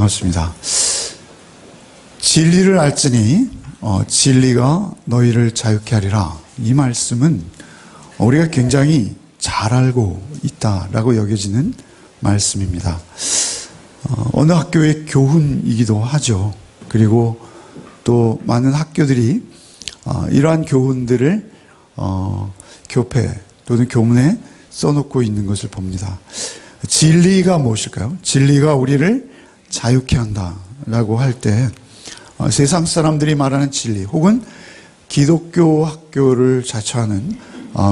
반갑습니다. 진리를 알지니 진리가 너희를 자유케 하리라. 이 말씀은 우리가 굉장히 잘 알고 있다라고 여겨지는 말씀입니다. 어느 학교의 교훈이기도 하죠. 그리고 또 많은 학교들이 이러한 교훈들을 교패 또는 교문에 써놓고 있는 것을 봅니다. 진리가 무엇일까요? 진리가 우리를 자유케 한다라고 할 때 세상 사람들이 말하는 진리 혹은 기독교 학교를 자처하는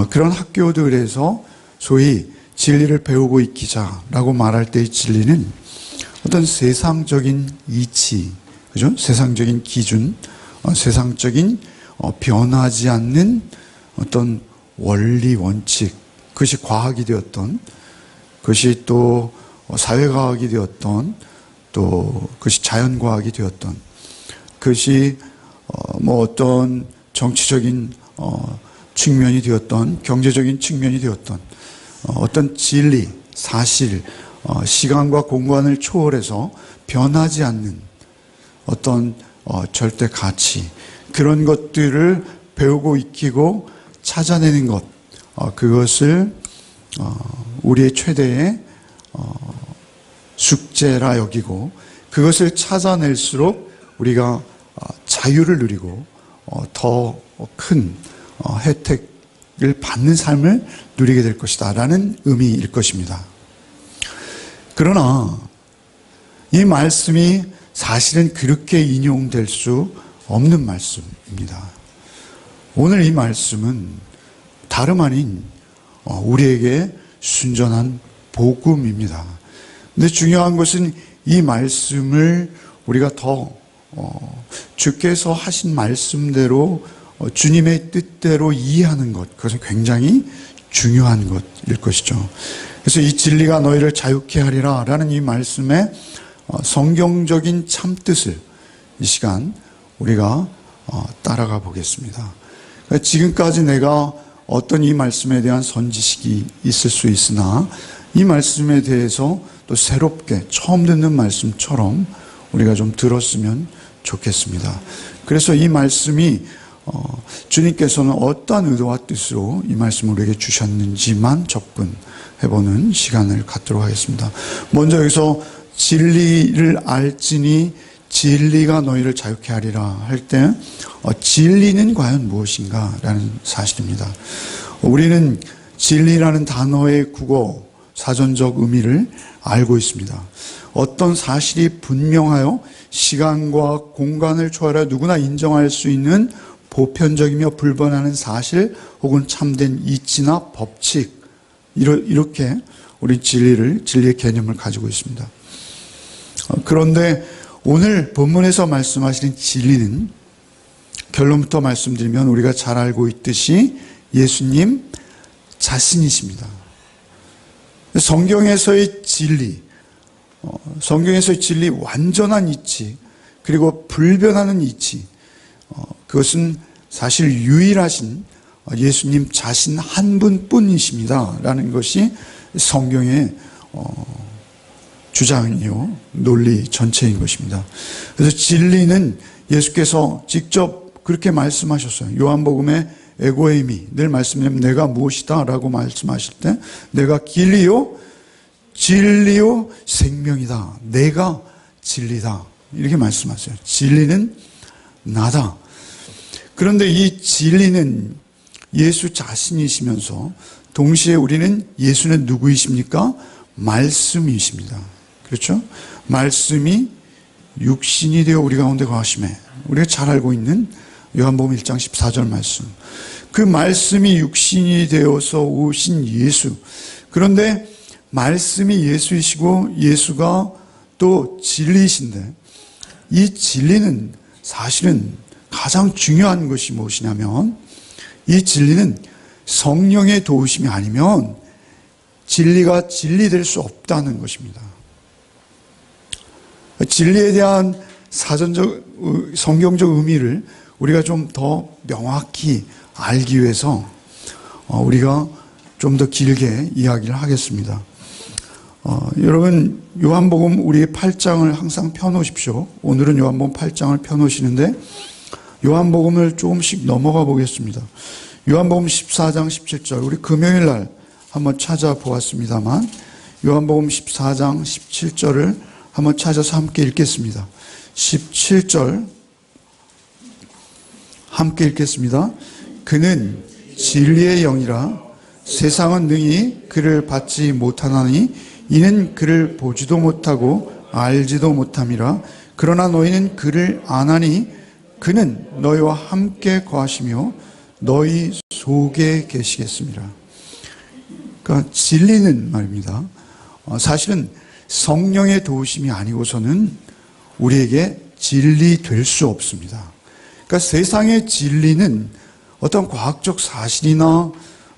그런 학교들에서 소위 진리를 배우고 있기자라고 말할 때의 진리는 어떤 세상적인 이치, 그죠? 세상적인 기준, 세상적인 변하지 않는 어떤 원리, 원칙, 그것이 과학이 되었던, 그것이 또 사회과학이 되었던, 또 그것이 자연과학이 되었던, 그것이 뭐 어떤 정치적인 측면이 되었던, 경제적인 측면이 되었던 어떤 진리, 사실, 시간과 공간을 초월해서 변하지 않는 어떤 절대 가치, 그런 것들을 배우고 익히고 찾아내는 것, 그것을 우리의 최대의 숙제라 여기고, 그것을 찾아낼수록 우리가 자유를 누리고 더 큰 혜택을 받는 삶을 누리게 될 것이다 라는 의미일 것입니다. 그러나 이 말씀이 사실은 그렇게 인용될 수 없는 말씀입니다. 오늘 이 말씀은 다름 아닌 우리에게 순전한 복음입니다. 근데 중요한 것은 이 말씀을 우리가 더 주께서 하신 말씀대로 주님의 뜻대로 이해하는 것, 그것은 굉장히 중요한 것일 것이죠. 그래서 이 진리가 너희를 자유케 하리라 라는 이 말씀의 성경적인 참뜻을 이 시간 우리가 따라가 보겠습니다. 지금까지 내가 어떤 이 말씀에 대한 선지식이 있을 수 있으나 이 말씀에 대해서 또 새롭게 처음 듣는 말씀처럼 우리가 좀 들었으면 좋겠습니다. 그래서 이 말씀이 주님께서는 어떠한 의도와 뜻으로 이 말씀을 우리에게 주셨는지만 접근해보는 시간을 갖도록 하겠습니다. 먼저 여기서 진리를 알지니 진리가 너희를 자유케 하리라 할 때 진리는 과연 무엇인가 라는 사실입니다. 우리는 진리라는 단어의 국어 사전적 의미를 알고 있습니다. 어떤 사실이 분명하여 시간과 공간을 초월하여 누구나 인정할 수 있는 보편적이며 불변하는 사실 혹은 참된 이치나 법칙, 이렇게 우리 진리의 개념을 가지고 있습니다. 그런데 오늘 본문에서 말씀하시는 진리는 결론부터 말씀드리면 우리가 잘 알고 있듯이 예수님 자신이십니다. 성경에서의 진리, 성경에서의 진리, 완전한 이치, 그리고 불변하는 이치, 그것은 사실 유일하신 예수님 자신 한 분뿐이십니다 라는 것이 성경의 주장이요, 논리 전체인 것입니다. 그래서 진리는 예수께서 직접 그렇게 말씀하셨어요. 요한복음의 에고에이미, 늘 말씀드리면 내가 무엇이다 라고 말씀하실 때 내가 길이요 진리요 생명이다, 내가 진리다, 이렇게 말씀하세요. 진리는 나다. 그런데 이 진리는 예수 자신이시면서 동시에 우리는 예수는 누구이십니까? 말씀이십니다. 그렇죠? 말씀이 육신이 되어 우리 가운데 거하심에, 우리가 잘 알고 있는 요한복음 1장 14절 말씀, 그 말씀이 육신이 되어서 오신 예수. 그런데 말씀이 예수이시고 예수가 또 진리이신데, 이 진리는 사실은 가장 중요한 것이 무엇이냐면 이 진리는 성령의 도우심이 아니면 진리가 진리될 수 없다는 것입니다. 진리에 대한 사전적 성경적 의미를 우리가 좀 더 명확히 알기 위해서 우리가 좀 더 길게 이야기를 하겠습니다. 여러분 요한복음 우리 8장을 항상 펴놓으십시오. 오늘은 요한복음 8장을 펴놓으시는데 요한복음을 조금씩 넘어가 보겠습니다. 요한복음 14장 17절 우리 금요일 날 한번 찾아보았습니다만 요한복음 14장 17절을 한번 찾아서 함께 읽겠습니다. 17절 함께 읽겠습니다. 그는 진리의 영이라 세상은 능히 그를 받지 못하나니 이는 그를 보지도 못하고 알지도 못함이라. 그러나 너희는 그를 아나니 그는 너희와 함께 거하시며 너희 속에 계시겠습니다. 그러니까 진리는 말입니다. 사실은 성령의 도우심이 아니고서는 우리에게 진리 될 수 없습니다. 그러니까 세상의 진리는 어떤 과학적 사실이나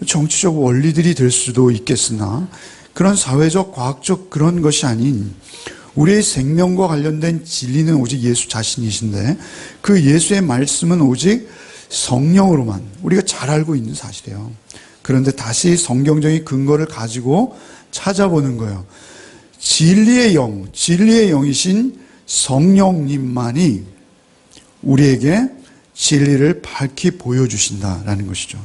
정치적 원리들이 될 수도 있겠으나 그런 사회적 과학적 그런 것이 아닌 우리의 생명과 관련된 진리는 오직 예수 자신이신데 그 예수의 말씀은 오직 성령으로만 우리가 잘 알고 있는 사실이에요. 그런데 다시 성경적인 근거를 가지고 찾아보는 거예요. 진리의 영, 진리의 영이신 성령님만이 우리에게 진리를 밝히 보여주신다라는 것이죠.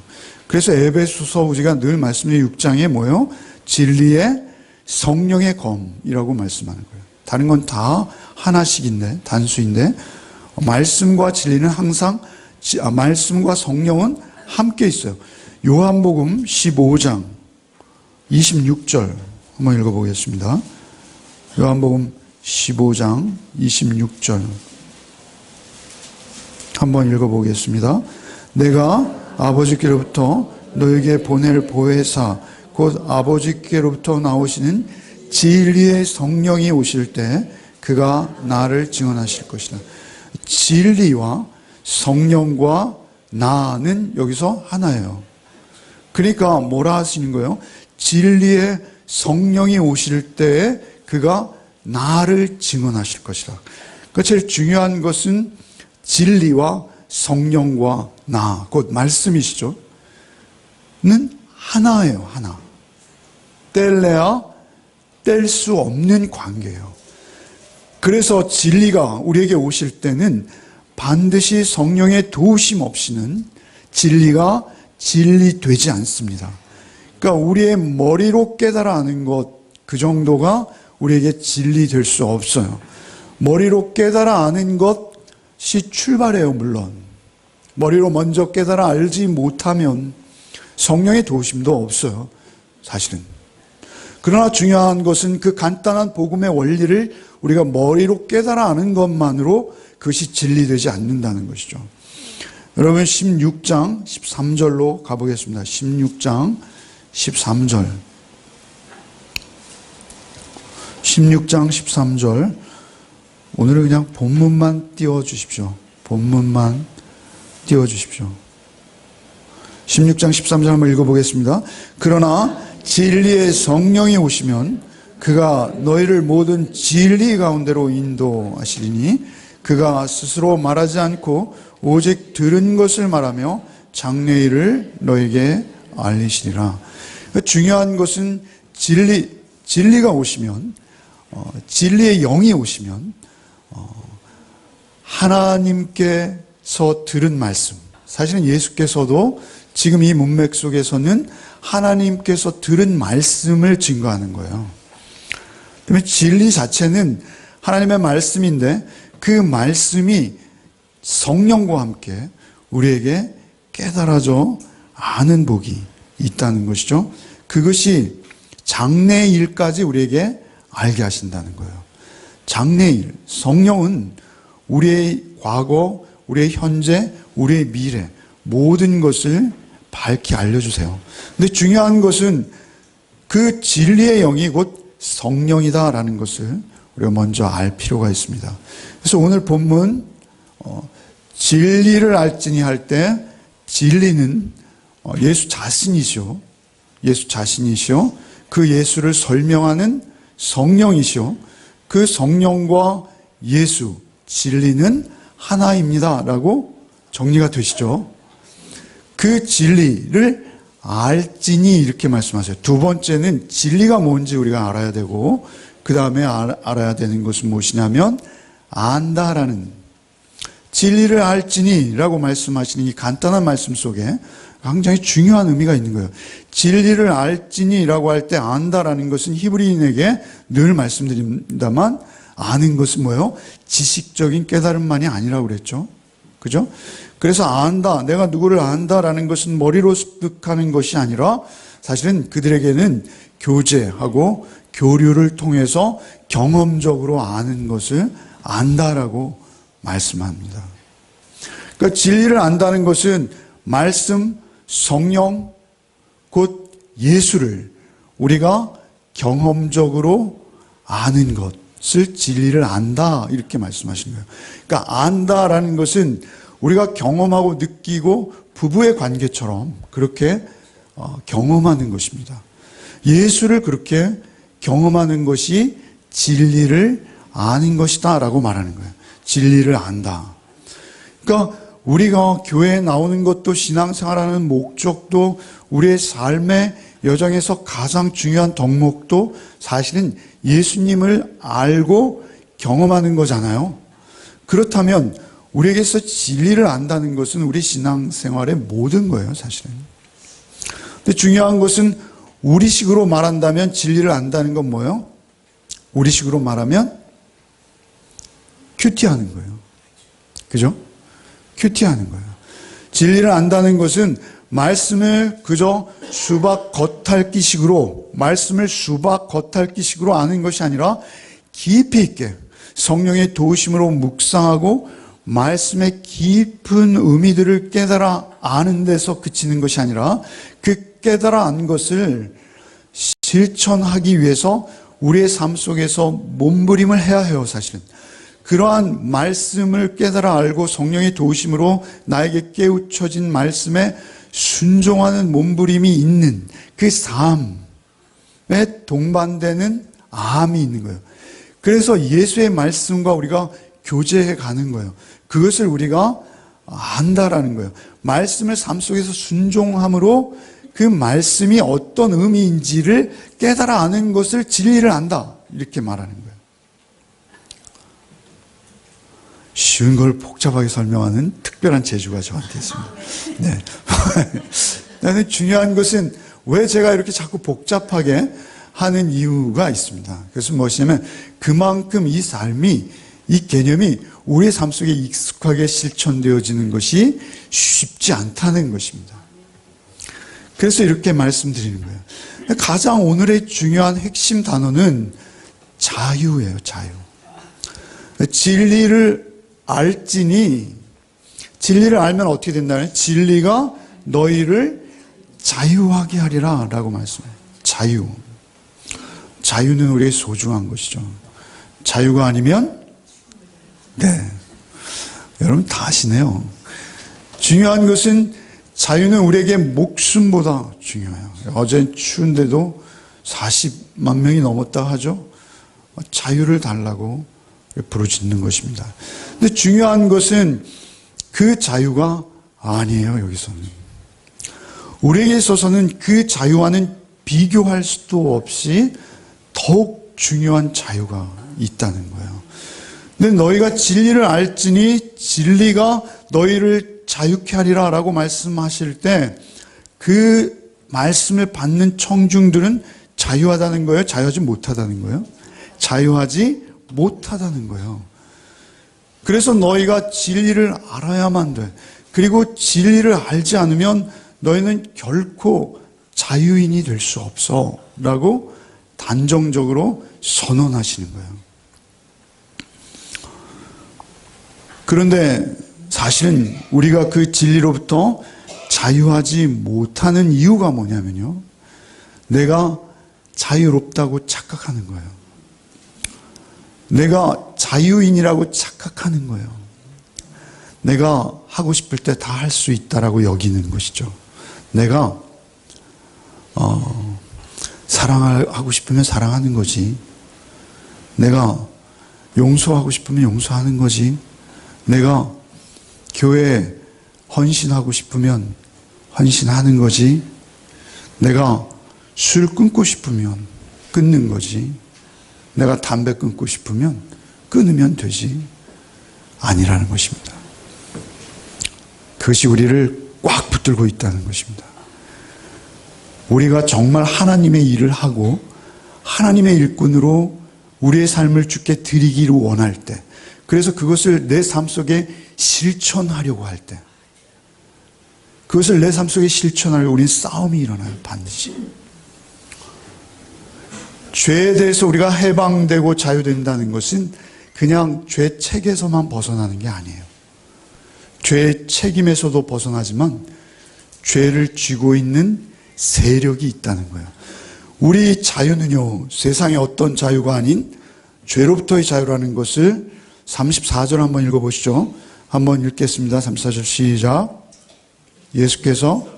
그래서 에베소서 우리가 늘 말씀드린 6장에 뭐예요? 진리의 성령의 검이라고 말씀하는 거예요. 다른 건 다 하나씩인데, 단수인데, 말씀과 진리는 항상, 말씀과 성령은 함께 있어요. 요한복음 15장 26절 한번 읽어보겠습니다. 요한복음 15장 26절 한번 읽어보겠습니다. 내가 아버지께로부터 너에게 보낼 보혜사 곧 아버지께로부터 나오시는 진리의 성령이 오실 때 그가 나를 증언하실 것이다. 진리와 성령과 나는 여기서 하나예요. 그러니까 뭐라 하시는 거예요? 진리의 성령이 오실 때에 그가 나를 증언하실 것이다. 그러니까 제일 중요한 것은 진리와 성령과 나, 곧 말씀이시죠. 는 하나예요, 하나. 뗄래야 뗄 수 없는 관계예요. 그래서 진리가 우리에게 오실 때는 반드시 성령의 도우심 없이는 진리가 진리되지 않습니다. 그러니까 우리의 머리로 깨달아 아는 것, 그 정도가 우리에게 진리될 수 없어요. 머리로 깨달아 아는 것이 출발해요, 물론. 머리로 먼저 깨달아 알지 못하면 성령의 도우심도 없어요, 사실은. 그러나 중요한 것은 그 간단한 복음의 원리를 우리가 머리로 깨달아 아는 것만으로 그것이 진리되지 않는다는 것이죠. 여러분 16장 13절로 가보겠습니다. 16장 13절 16장 13절 오늘은 그냥 본문만 띄워주십시오. 본문만 띄워주십시오. 16장 13절 한번 읽어보겠습니다. 그러나 진리의 성령이 오시면 그가 너희를 모든 진리 가운데로 인도하시리니 그가 스스로 말하지 않고 오직 들은 것을 말하며 장래일을 너에게 알리시리라. 중요한 것은 진리가 오시면 진리의 영이 오시면 하나님께서 들은 말씀, 사실은 예수께서도 지금 이 문맥 속에서는 하나님께서 들은 말씀을 증거하는 거예요. 그러면 진리 자체는 하나님의 말씀인데 그 말씀이 성령과 함께 우리에게 깨달아져 아는 복이 있다는 것이죠. 그것이 장래일까지 우리에게 알게 하신다는 거예요. 장래일, 성령은 우리의 과거, 우리의 현재, 우리의 미래 모든 것을 밝히 알려주세요. 근데 중요한 것은 그 진리의 영이 곧 성령이다라는 것을 우리가 먼저 알 필요가 있습니다. 그래서 오늘 본문 진리를 알지니 할 때 진리는 예수 자신이시오. 예수 자신이시오. 그 예수를 설명하는 성령이시오. 그 성령과 예수, 진리는 하나입니다 라고 정리가 되시죠. 그 진리를 알지니 이렇게 말씀하세요. 두 번째는 진리가 뭔지 우리가 알아야 되고, 그 다음에 알아야 되는 것은 무엇이냐면 안다라는, 진리를 알지니 라고 말씀하시는 이 간단한 말씀 속에 굉장히 중요한 의미가 있는 거예요. 진리를 알지니 라고 할 때 안다라는 것은 히브리인에게 늘 말씀드립니다만, 아는 것은 뭐예요? 지식적인 깨달음만이 아니라고 그랬죠. 그죠? 그래서 안다, 내가 누구를 안다라는 것은 머리로 습득하는 것이 아니라 사실은 그들에게는 교제하고 교류를 통해서 경험적으로 아는 것을 안다라고 말씀합니다. 그러니까 진리를 안다는 것은 말씀, 성령, 곧 예수를 우리가 경험적으로 아는 것을 진리를 안다 이렇게 말씀하신 거예요. 그러니까 안다라는 것은 우리가 경험하고 느끼고 부부의 관계처럼 그렇게 경험하는 것입니다. 예수를 그렇게 경험하는 것이 진리를 아는 것이다 라고 말하는 거예요. 진리를 안다. 그러니까 우리가 교회에 나오는 것도, 신앙생활하는 목적도, 우리의 삶의 여정에서 가장 중요한 덕목도 사실은 예수님을 알고 경험하는 거잖아요. 그렇다면 우리에게서 진리를 안다는 것은 우리 신앙생활의 모든 거예요, 사실은. 근데 중요한 것은 우리식으로 말한다면 진리를 안다는 건 뭐예요? 우리식으로 말하면 큐티하는 거예요. 그죠? 큐티하는 거예요. 진리를 안다는 것은 말씀을 그저 수박 겉핥기식으로, 말씀을 수박 겉핥기식으로 아는 것이 아니라 깊이 있게 성령의 도우심으로 묵상하고 말씀의 깊은 의미들을 깨달아 아는 데서 그치는 것이 아니라 그 깨달아 안 것을 실천하기 위해서 우리의 삶 속에서 몸부림을 해야 해요, 사실은. 그러한 말씀을 깨달아 알고 성령의 도우심으로 나에게 깨우쳐진 말씀에 순종하는 몸부림이 있는 그 삶에 동반되는 암이 있는 거예요. 그래서 예수의 말씀과 우리가 교제해 가는 거예요. 그것을 우리가 안다라는 거예요. 말씀을 삶 속에서 순종함으로 그 말씀이 어떤 의미인지를 깨달아 아는 것을 진리를 안다. 이렇게 말하는 거예요. 쉬운 걸 복잡하게 설명하는 특별한 재주가 저한테 있습니다. 네. 나는 중요한 것은 왜 제가 이렇게 자꾸 복잡하게 하는 이유가 있습니다. 그것은 무엇이냐면 그만큼 이 삶이, 이 개념이 우리의 삶 속에 익숙하게 실천되어지는 것이 쉽지 않다는 것입니다. 그래서 이렇게 말씀드리는 거예요. 가장 오늘의 중요한 핵심 단어는 자유예요, 자유. 진리를 알지니, 진리를 알면 어떻게 된다는, 진리가 너희를 자유하게 하리라 라고 말씀해요. 자유. 자유는 우리의 소중한 것이죠. 자유가 아니면, 네. 여러분 다 아시네요. 중요한 것은 자유는 우리에게 목숨보다 중요해요. 어제 추운데도 40만 명이 넘었다 하죠. 자유를 달라고 부르짖는 것입니다. 근데 중요한 것은 그 자유가 아니에요, 여기서는. 우리에게 있어서는 그 자유와는 비교할 수도 없이 더욱 중요한 자유가 있다는 거예요. 근데 너희가 진리를 알지니 진리가 너희를 자유케 하리라 라고 말씀하실 때 그 말씀을 받는 청중들은 자유하다는 거예요? 자유하지 못하다는 거예요? 자유하지 못하다는 거예요. 그래서 너희가 진리를 알아야만 돼. 그리고 진리를 알지 않으면 너희는 결코 자유인이 될 수 없어 라고 단정적으로 선언하시는 거예요. 그런데 사실은 우리가 그 진리로부터 자유하지 못하는 이유가 뭐냐면요, 내가 자유롭다고 착각하는 거예요. 내가 자유인이라고 착각하는 거예요. 내가 하고 싶을 때 다 할 수 있다라고 여기는 것이죠. 내가 사랑하고 싶으면 사랑하는 거지. 내가 용서하고 싶으면 용서하는 거지. 내가 교회에 헌신하고 싶으면 헌신하는 거지. 내가 술 끊고 싶으면 끊는 거지. 내가 담배 끊고 싶으면 끊으면 되지. 아니라는 것입니다. 그것이 우리를 꽉 붙들고 있다는 것입니다. 우리가 정말 하나님의 일을 하고 하나님의 일꾼으로 우리의 삶을 주께 드리기를 원할 때, 그래서 그것을 내 삶 속에 실천하려고 할 때, 그것을 내 삶 속에 실천하려고 우리는 싸움이 일어나요. 반드시. 죄에 대해서 우리가 해방되고 자유된다는 것은 그냥 죄 책에서만 벗어나는 게 아니에요. 죄의 책임에서도 벗어나지만 죄를 쥐고 있는 세력이 있다는 거예요. 우리 자유는요, 세상의 어떤 자유가 아닌 죄로부터의 자유라는 것을 34절 한번 읽어보시죠. 한번 읽겠습니다. 34절 시작. 예수께서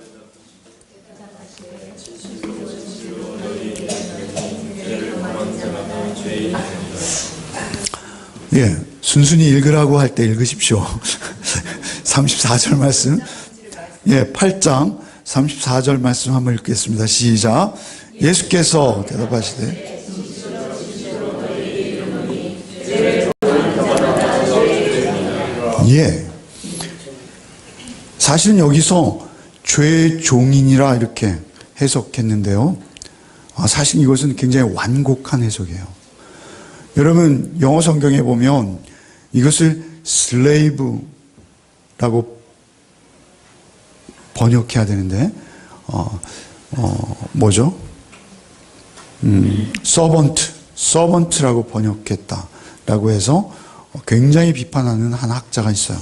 순순히 읽으라고 할 때 읽으십시오. 34절 말씀, 8장 34절 말씀 한번 읽겠습니다. 시작. 예수께서 대답하시되 사실은 여기서 죄의 종인이라 이렇게 해석했는데요. 사실 이것은 굉장히 완곡한 해석이에요. 여러분 영어 성경에 보면 이것을 slave라고 번역해야 되는데 뭐죠? 서번트라고 번역했다라고 해서 굉장히 비판하는 한 학자가 있어요.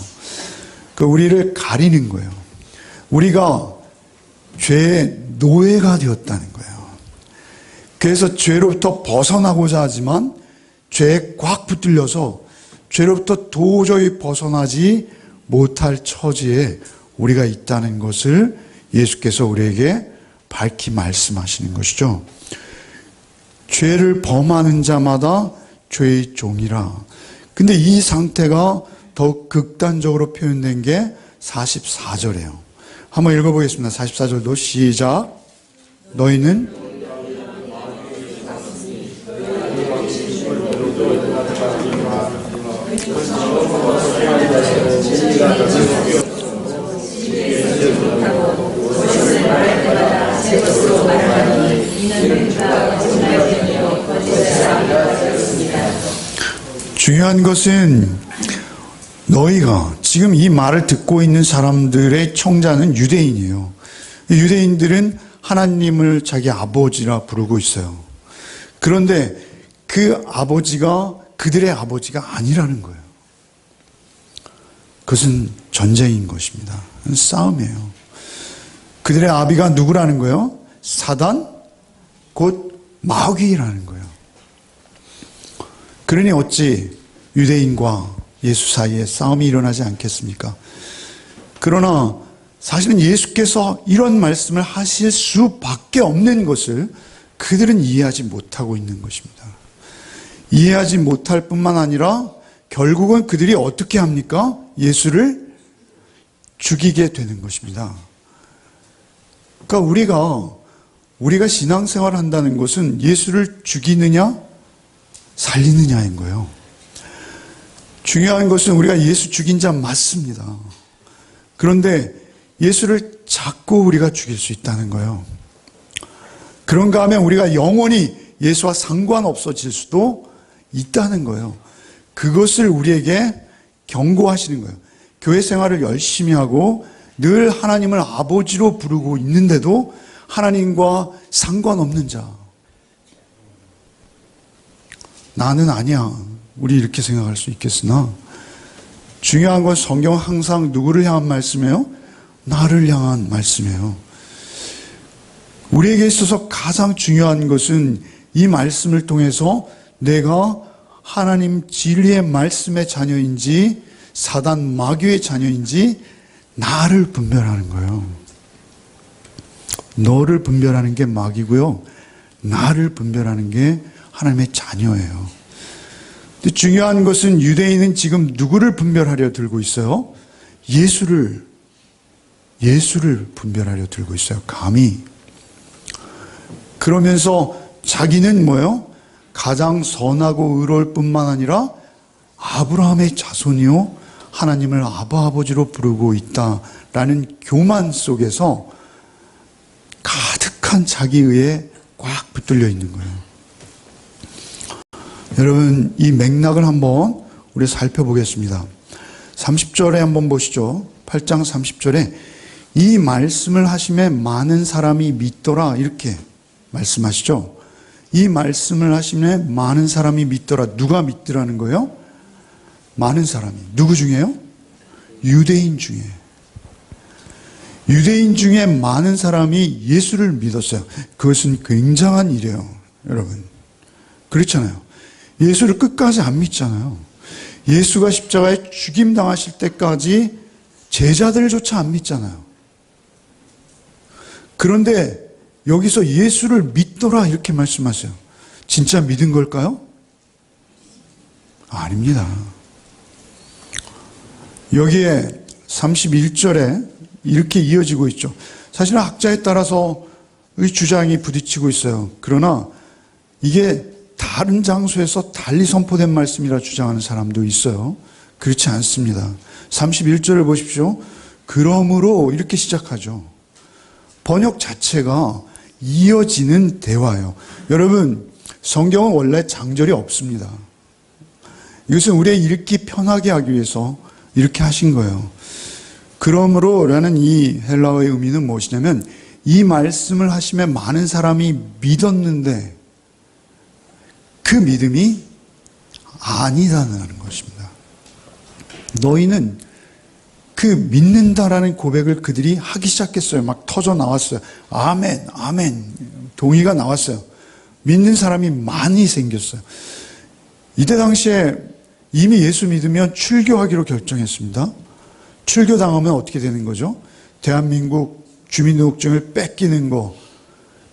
그 우리를 가리는 거예요. 우리가 죄의 노예가 되었다는 거예요. 그래서 죄로부터 벗어나고자 하지만 죄에 꽉 붙들려서 죄로부터 도저히 벗어나지 못할 처지에 우리가 있다는 것을 예수께서 우리에게 밝히 말씀하시는 것이죠. 죄를 범하는 자마다 죄의 종이라. 근데 이 상태가 더욱 극단적으로 표현된 게 44절이에요. 한번 읽어보겠습니다. 44절도 시작. 너희는 중요한 것은 너희가 지금 이 말을 듣고 있는 사람들의 청자는 유대인이에요. 유대인들은 하나님을 자기 아버지라 부르고 있어요. 그런데 그 아버지가 그들의 아버지가 아니라는 거예요. 그것은 전쟁인 것입니다. 싸움이에요. 그들의 아비가 누구라는 거예요? 사단, 곧 마귀라는 거예요. 그러니 어찌 유대인과 예수 사이에 싸움이 일어나지 않겠습니까? 그러나 사실은 예수께서 이런 말씀을 하실 수밖에 없는 것을 그들은 이해하지 못하고 있는 것입니다. 이해하지 못할 뿐만 아니라 결국은 그들이 어떻게 합니까? 예수를 죽이게 되는 것입니다. 그러니까 우리가 신앙생활을 한다는 것은 예수를 죽이느냐 살리느냐인 거예요. 중요한 것은 우리가 예수 죽인 자 맞습니다. 그런데 예수를 자꾸 우리가 죽일 수 있다는 거예요. 그런가 하면 우리가 영원히 예수와 상관없어질 수도 있다는 거예요. 그것을 우리에게 경고하시는 거예요. 교회 생활을 열심히 하고 늘 하나님을 아버지로 부르고 있는데도 하나님과 상관없는 자. 나는 아니야. 우리 이렇게 생각할 수 있겠으나 중요한 건 성경은 항상 누구를 향한 말씀이에요? 나를 향한 말씀이에요. 우리에게 있어서 가장 중요한 것은 이 말씀을 통해서 내가 하나님 진리의 말씀의 자녀인지 사단 마귀의 자녀인지 나를 분별하는 거예요. 너를 분별하는 게 마귀고요. 나를 분별하는 게 하나님의 자녀예요. 근데 중요한 것은 유대인은 지금 누구를 분별하려 들고 있어요? 예수를 분별하려 들고 있어요. 감히. 그러면서 자기는 뭐예요? 가장 선하고 의로울 뿐만 아니라 아브라함의 자손이요 하나님을 아바 아버지로 부르고 있다라는 교만 속에서 가득한 자기의에 꽉 붙들려 있는 거예요. 여러분, 이 맥락을 한번 우리 살펴보겠습니다. 30절에 한번 보시죠. 8장 30절에 이 말씀을 하심에 많은 사람이 믿더라 이렇게 말씀하시죠. 이 말씀을 하심에 많은 사람이 믿더라. 누가 믿더라는 거예요? 많은 사람이. 누구 중에요? 유대인 중에. 유대인 중에 많은 사람이 예수를 믿었어요. 그것은 굉장한 일이에요, 여러분. 그렇잖아요. 예수를 끝까지 안 믿잖아요. 예수가 십자가에 죽임당하실 때까지 제자들조차 안 믿잖아요. 그런데 여기서 예수를 믿더라 이렇게 말씀하세요. 진짜 믿은 걸까요? 아닙니다. 여기에 31절에 이렇게 이어지고 있죠. 사실은 학자에 따라서 의 주장이 부딪히고 있어요. 그러나 이게 다른 장소에서 달리 선포된 말씀이라 주장하는 사람도 있어요. 그렇지 않습니다. 31절을 보십시오. 그러므로 이렇게 시작하죠. 번역 자체가 이어지는 대화예요. 여러분, 성경은 원래 장절이 없습니다. 이것은 우리의 읽기 편하게 하기 위해서 이렇게 하신 거예요. 그러므로 라는 이 헬라어의 의미는 무엇이냐면 이 말씀을 하시면 많은 사람이 믿었는데 그 믿음이 아니다는 것입니다. 너희는 그 믿는다라는 고백을 그들이 하기 시작했어요. 막 터져 나왔어요. 아멘, 아멘. 동의가 나왔어요. 믿는 사람이 많이 생겼어요. 이때 당시에 이미 예수 믿으면 출교하기로 결정했습니다. 출교당하면 어떻게 되는 거죠? 대한민국 주민등록증을 뺏기는 거,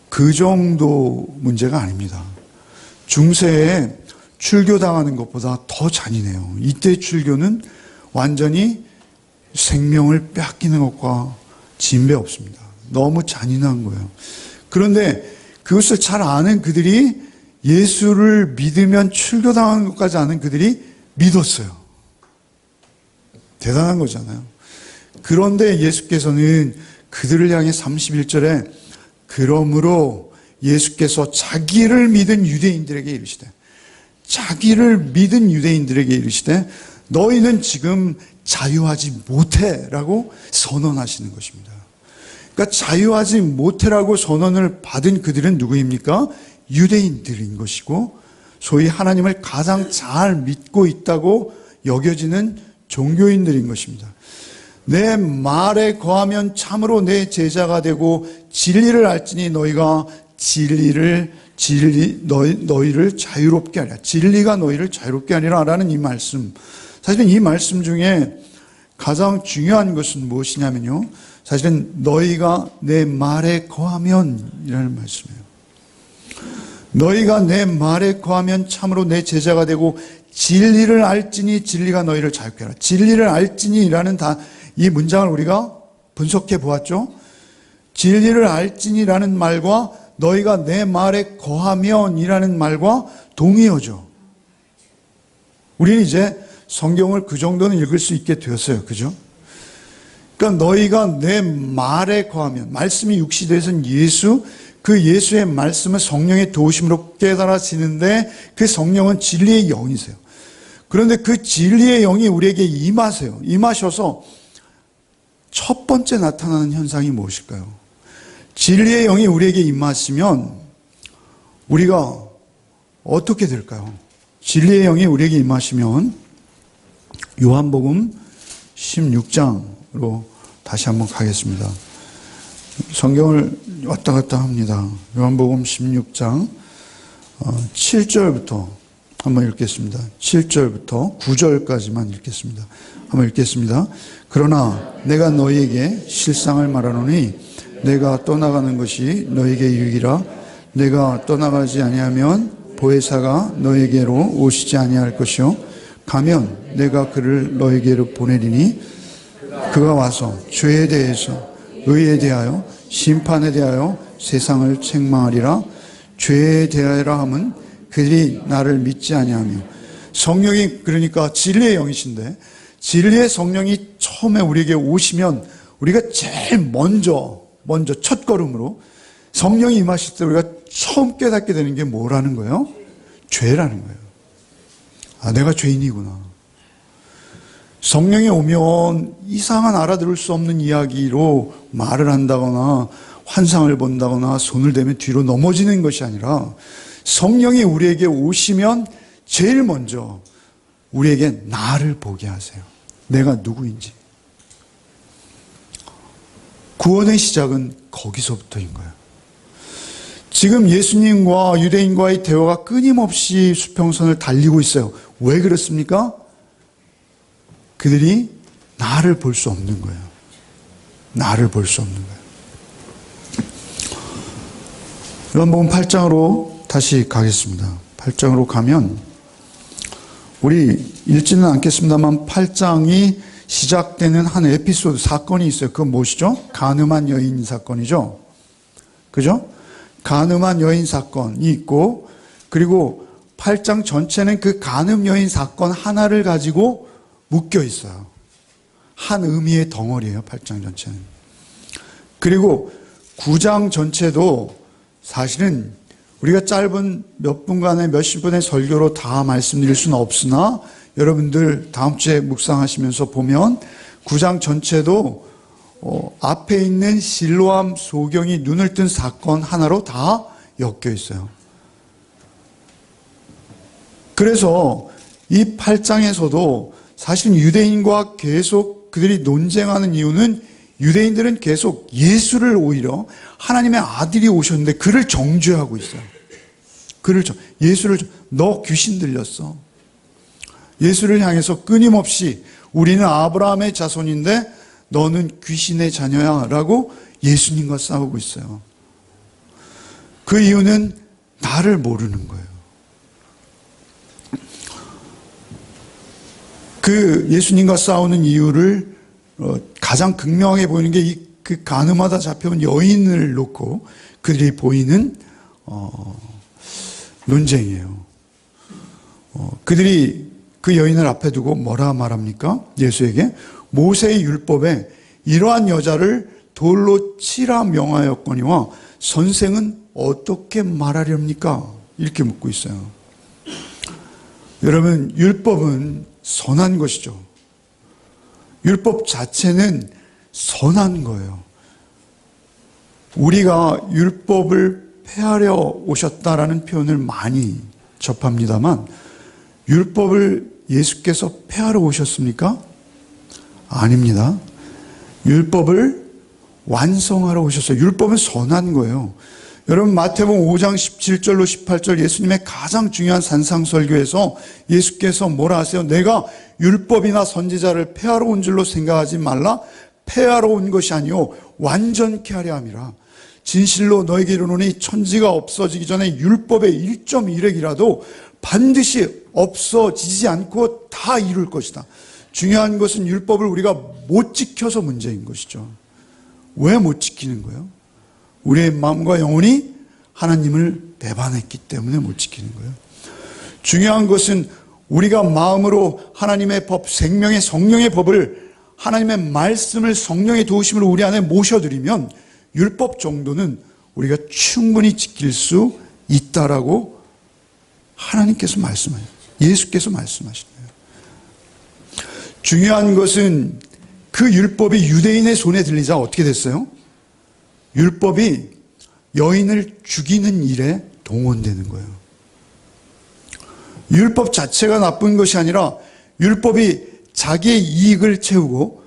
그 정도 문제가 아닙니다. 중세에 출교당하는 것보다 더 잔인해요. 이때 출교는 완전히 생명을 뺏기는 것과 진배 없습니다. 너무 잔인한 거예요. 그런데 그것을 잘 아는 그들이 예수를 믿으면 출교당하는 것까지 아는 그들이 믿었어요. 대단한 거잖아요. 그런데 예수께서는 그들을 향해 31절에 그러므로 예수께서 자기를 믿은 유대인들에게 이르시되 너희는 지금 자유하지 못해라고 선언하시는 것입니다. 그러니까 자유하지 못해라고 선언을 받은 그들은 누구입니까? 유대인들인 것이고 소위 하나님을 가장 잘 믿고 있다고 여겨지는 종교인들인 것입니다. 내 말에 거하면 참으로 내 제자가 되고 진리를 알지니 너희가 너희를 자유롭게 하리라. 진리가 너희를 자유롭게 하리라라는 이 말씀. 사실은 이 말씀 중에 가장 중요한 것은 무엇이냐면요. 사실은 너희가 내 말에 거하면 이라는 말씀이에요. 너희가 내 말에 거하면 참으로 내 제자가 되고 진리를 알지니 진리가 너희를 자유롭게 하라. 진리를 알지니라는 이 문장을 우리가 분석해 보았죠. 진리를 알지니라는 말과 너희가 내 말에 거하면이라는 말과 동의어죠. 우리는 이제 성경을 그 정도는 읽을 수 있게 되었어요. 그죠? 그러니까 너희가 내 말에 거하면, 말씀이 육시되신 예수, 그 예수의 말씀은 성령의 도우심으로 깨달아지는데 그 성령은 진리의 영이세요. 그런데 그 진리의 영이 우리에게 임하세요. 임하셔서 첫 번째 나타나는 현상이 무엇일까요? 진리의 영이 우리에게 임하시면 우리가 어떻게 될까요? 진리의 영이 우리에게 임하시면 요한복음 16장으로 다시 한번 가겠습니다. 성경을 왔다 갔다 합니다. 요한복음 16장 7절부터 한번 읽겠습니다. 7절부터 9절까지만 읽겠습니다. 한번 읽겠습니다. 그러나 내가 너희에게 실상을 말하노니 내가 떠나가는 것이 너희에게 유익이라. 내가 떠나가지 아니하면 보혜사가 너희에게로 오시지 아니할 것이요 가면 내가 그를 너희에게로 보내리니 그가 와서 죄에 대해서 의에 대하여 심판에 대하여 세상을 책망하리라. 죄에 대하여라 함은 그들이 나를 믿지 아니하며. 성령이 그러니까 진리의 영이신데 진리의 성령이 처음에 우리에게 오시면 우리가 제일 먼저 첫 걸음으로 성령이 임하실 때 우리가 처음 깨닫게 되는 게 뭐라는 거예요? 죄라는 거예요. 아, 내가 죄인이구나. 성령이 오면 이상한 알아들을 수 없는 이야기로 말을 한다거나 환상을 본다거나 손을 대면 뒤로 넘어지는 것이 아니라 성령이 우리에게 오시면 제일 먼저 우리에게 나를 보게 하세요. 내가 누구인지. 구원의 시작은 거기서부터인 거예요. 지금 예수님과 유대인과의 대화가 끊임없이 수평선을 달리고 있어요. 왜 그렇습니까? 그들이 나를 볼 수 없는 거예요. 나를 볼 수 없는 거예요. 요한복음 8장으로 다시 가겠습니다. 8장으로 가면 우리 읽지는 않겠습니다만 8장이 시작되는 한 에피소드, 사건이 있어요. 그건 무엇이죠? 간음한 여인 사건이죠. 그죠? 간음한 여인 사건이 있고, 그리고 8장 전체는 그 간음 여인 사건 하나를 가지고 묶여 있어요. 한 의미의 덩어리예요, 8장 전체는. 그리고 9장 전체도 사실은 우리가 짧은 몇 분간의 몇십 분의 설교로 다 말씀드릴 수는 없으나 여러분들 다음 주에 묵상하시면서 보면 9장 전체도 앞에 있는 실로암 소경이 눈을 뜬 사건 하나로 다 엮여 있어요. 그래서 이 8장에서도 사실 유대인과 계속 그들이 논쟁하는 이유는 유대인들은 계속 예수를 오히려 하나님의 아들이 오셨는데 그를 정죄하고 있어요. 예수를 너 귀신 들렸어. 예수를 향해서 끊임없이 우리는 아브라함의 자손인데 너는 귀신의 자녀야 라고 예수님과 싸우고 있어요. 그 이유는 나를 모르는 거예요. 그 예수님과 싸우는 이유를 가장 극명하게 보이는 게 그 간음하다 잡혀온 여인을 놓고 그들이 보이는 논쟁이에요. 그들이 그 여인을 앞에 두고 뭐라 말합니까? 예수에게 모세의 율법에 이러한 여자를 돌로 치라 명하였거니와 선생은 어떻게 말하렵니까? 이렇게 묻고 있어요. 여러분, 율법은 선한 것이죠. 율법 자체는 선한 거예요. 우리가 율법을 폐하려 오셨다라는 표현을 많이 접합니다만 율법을 예수께서 폐하러 오셨습니까? 아닙니다. 율법을 완성하러 오셨어요. 율법은 선한 거예요. 여러분 마태복음 5장 17절로 18절 예수님의 가장 중요한 산상설교에서 예수께서 뭐라 하세요? 내가 율법이나 선지자를 폐하러 온 줄로 생각하지 말라. 폐하러 온 것이 아니요 완전케 하려 함이라. 진실로 너에게 이르노니 천지가 없어지기 전에 율법의 1.1획이라도 반드시 없어지지 않고 다 이룰 것이다. 중요한 것은 율법을 우리가 못 지켜서 문제인 것이죠. 왜 못 지키는 거예요? 우리의 마음과 영혼이 하나님을 배반했기 때문에 못 지키는 거예요. 중요한 것은 우리가 마음으로 하나님의 법, 생명의 성령의 법을 하나님의 말씀을 성령의 도우심으로 우리 안에 모셔드리면 율법 정도는 우리가 충분히 지킬 수 있다라고 하나님께서 말씀하세요. 예수께서 말씀하시는 거예요. 중요한 것은 그 율법이 유대인의 손에 들리자 어떻게 됐어요? 율법이 여인을 죽이는 일에 동원되는 거예요. 율법 자체가 나쁜 것이 아니라 율법이 자기의 이익을 채우고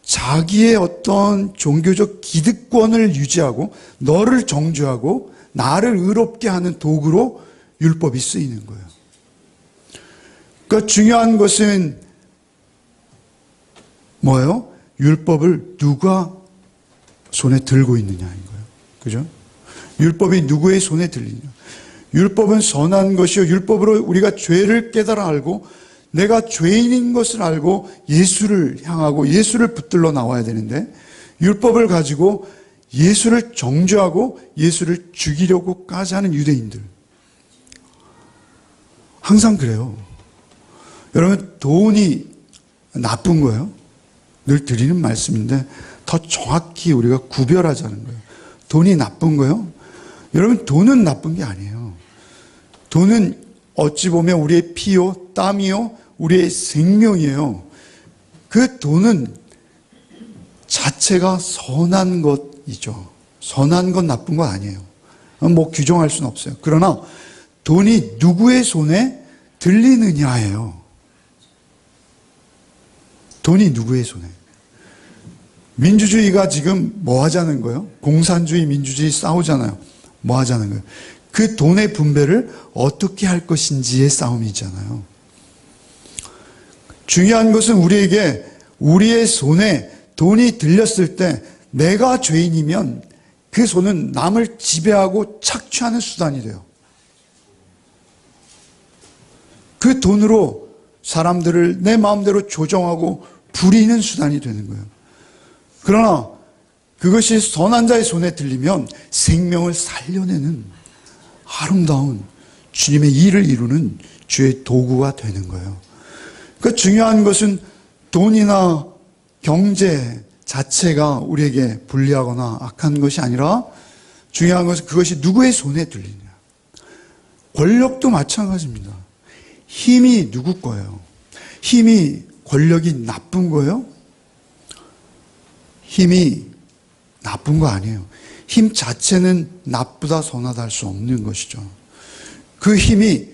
자기의 어떤 종교적 기득권을 유지하고 너를 정죄하고 나를 의롭게 하는 도구로 율법이 쓰이는 거예요. 그러니까 중요한 것은 뭐예요? 율법을 누가 손에 들고 있느냐인 거예요. 그죠? 율법이 누구의 손에 들리냐. 율법은 선한 것이요. 율법으로 우리가 죄를 깨달아 알고 내가 죄인인 것을 알고 예수를 향하고 예수를 붙들러 나와야 되는데 율법을 가지고 예수를 정죄하고 예수를 죽이려고까지 하는 유대인들. 항상 그래요. 여러분, 돈이 나쁜 거예요? 늘 드리는 말씀인데 더 정확히 우리가 구별하자는 거예요. 돈이 나쁜 거예요? 여러분, 돈은 나쁜 게 아니에요. 돈은 어찌 보면 우리의 피요, 땀이요, 우리의 생명이에요. 그 돈은 자체가 선한 것이죠. 선한 건 나쁜 건 아니에요. 뭐 규정할 수는 없어요. 그러나 돈이 누구의 손에 들리느냐예요. 돈이 누구의 손에. 민주주의가 지금 뭐 하자는 거예요? 공산주의, 민주주의 싸우잖아요. 뭐 하자는 거예요? 그 돈의 분배를 어떻게 할 것인지의 싸움이잖아요. 중요한 것은 우리에게 우리의 손에 돈이 들렸을 때 내가 죄인이면 그 손은 남을 지배하고 착취하는 수단이 돼요. 그 돈으로 사람들을 내 마음대로 조정하고 부리는 수단이 되는 거예요. 그러나 그것이 선한 자의 손에 들리면 생명을 살려내는 아름다운 주님의 일을 이루는 주의 도구가 되는 거예요. 그 중요한 것은 돈이나 경제 자체가 우리에게 불리하거나 악한 것이 아니라 중요한 것은 그것이 누구의 손에 들리냐. 권력도 마찬가지입니다. 힘이 누구 거예요? 힘이, 권력이 나쁜 거예요? 힘이 나쁜 거 아니에요. 힘 자체는 나쁘다 선하다 할 수 없는 것이죠. 그 힘이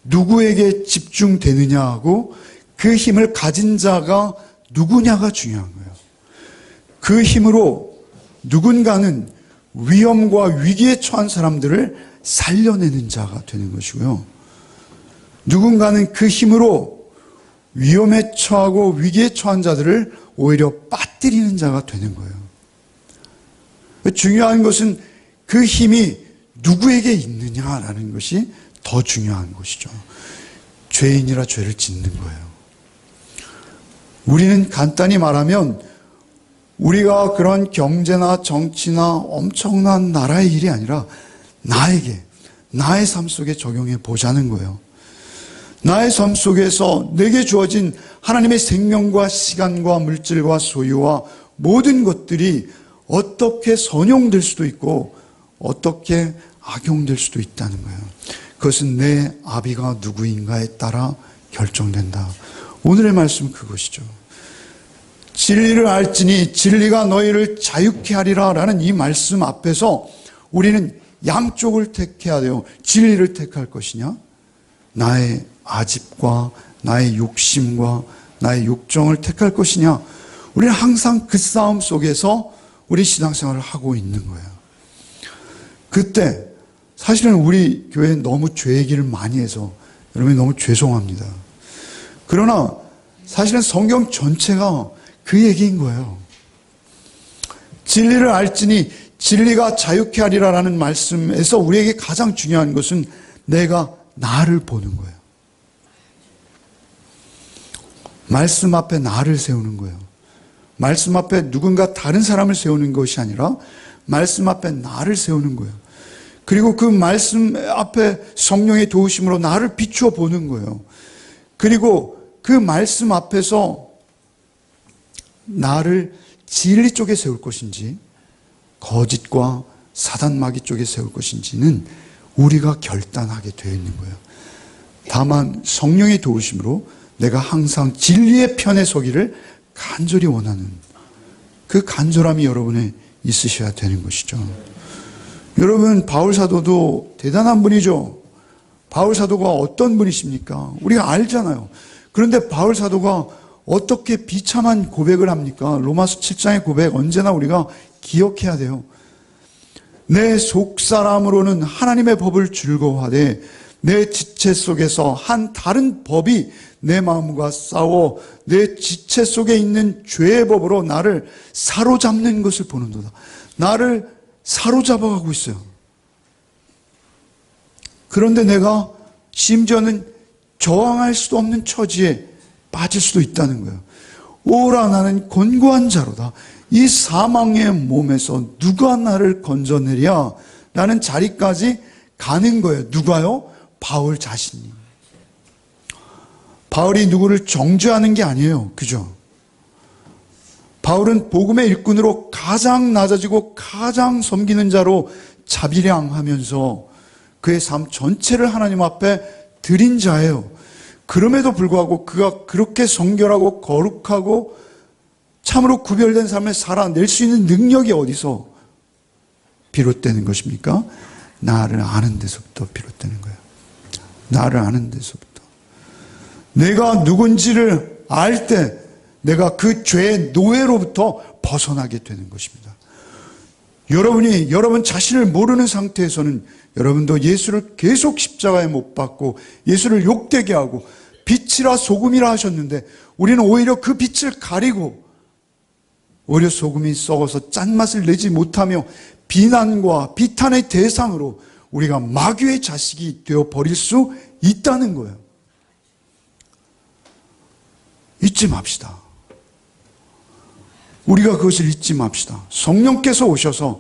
누구에게 집중되느냐 하고 그 힘을 가진 자가 누구냐가 중요한 거예요. 그 힘으로 누군가는 위험과 위기에 처한 사람들을 살려내는 자가 되는 것이고요. 누군가는 그 힘으로 위험에 처하고 위기에 처한 자들을 오히려 빠뜨리는 자가 되는 거예요. 중요한 것은 그 힘이 누구에게 있느냐라는 것이 더 중요한 것이죠. 죄인이라 죄를 짓는 거예요. 우리는 간단히 말하면 우리가 그런 경제나 정치나 엄청난 나라의 일이 아니라 나에게, 나의 삶 속에 적용해 보자는 거예요. 나의 삶 속에서 내게 주어진 하나님의 생명과 시간과 물질과 소유와 모든 것들이 어떻게 선용될 수도 있고 어떻게 악용될 수도 있다는 거예요. 그것은 내 아비가 누구인가에 따라 결정된다. 오늘의 말씀은 그것이죠. 진리를 알지니 진리가 너희를 자유케 하리라 라는 이 말씀 앞에서 우리는 양쪽을 택해야 돼요. 진리를 택할 것이냐? 나의 아집과 나의 욕심과 나의 욕정을 택할 것이냐? 우리는 항상 그 싸움 속에서 우리 신앙생활을 하고 있는 거예요. 그때 사실은 우리 교회는 너무 죄 얘기를 많이 해서 여러분이 너무 죄송합니다. 그러나 사실은 성경 전체가 그 얘기인 거예요. 진리를 알지니 진리가 자유케 하리라라는 말씀에서 우리에게 가장 중요한 것은 내가 나를 보는 거예요. 말씀 앞에 나를 세우는 거예요. 말씀 앞에 누군가 다른 사람을 세우는 것이 아니라 말씀 앞에 나를 세우는 거예요. 그리고 그 말씀 앞에 성령의 도우심으로 나를 비추어 보는 거예요. 그리고 그 말씀 앞에서 나를 진리 쪽에 세울 것인지 거짓과 사단 마귀 쪽에 세울 것인지는 우리가 결단하게 되어 있는 거예요. 다만 성령의 도우심으로 내가 항상 진리의 편에 서기를 간절히 원하는 그 간절함이 여러분에 있으셔야 되는 것이죠. 여러분, 바울 사도도 대단한 분이죠. 바울 사도가 어떤 분이십니까? 우리가 알잖아요. 그런데 바울 사도가 어떻게 비참한 고백을 합니까? 로마서 7장의 고백 언제나 우리가 기억해야 돼요. 내 속사람으로는 하나님의 법을 즐거워하되 내 지체 속에서 한 다른 법이 내 마음과 싸워 내 지체 속에 있는 죄의 법으로 나를 사로잡는 것을 보는도다. 나를 사로잡아가고 있어요. 그런데 내가 심지어는 저항할 수도 없는 처지에 빠질 수도 있다는 거예요. 오라 나는 곤고한 자로다. 이 사망의 몸에서 누가 나를 건져내랴 라는 자리까지 가는 거예요. 누가요? 바울 자신이. 바울이 누구를 정죄하는 게 아니에요. 그죠? 바울은 복음의 일꾼으로 가장 낮아지고 가장 섬기는 자로 자비량하면서 그의 삶 전체를 하나님 앞에 드린 자예요. 그럼에도 불구하고 그가 그렇게 성결하고 거룩하고 참으로 구별된 삶을 살아낼 수 있는 능력이 어디서 비롯되는 것입니까? 나를 아는 데서부터 비롯되는 거예요. 나를 아는 데서부터. 내가 누군지를 알 때 내가 그 죄의 노예로부터 벗어나게 되는 것입니다. 여러분 자신을 모르는 상태에서는 여러분도 예수를 계속 십자가에 못 박고 예수를 욕되게 하고 빛이라 소금이라 하셨는데 우리는 오히려 그 빛을 가리고 오히려 소금이 썩어서 짠맛을 내지 못하며 비난과 비탄의 대상으로 우리가 마귀의 자식이 되어 버릴 수 있다는 거예요. 잊지 맙시다. 우리가 그것을 잊지 맙시다. 성령께서 오셔서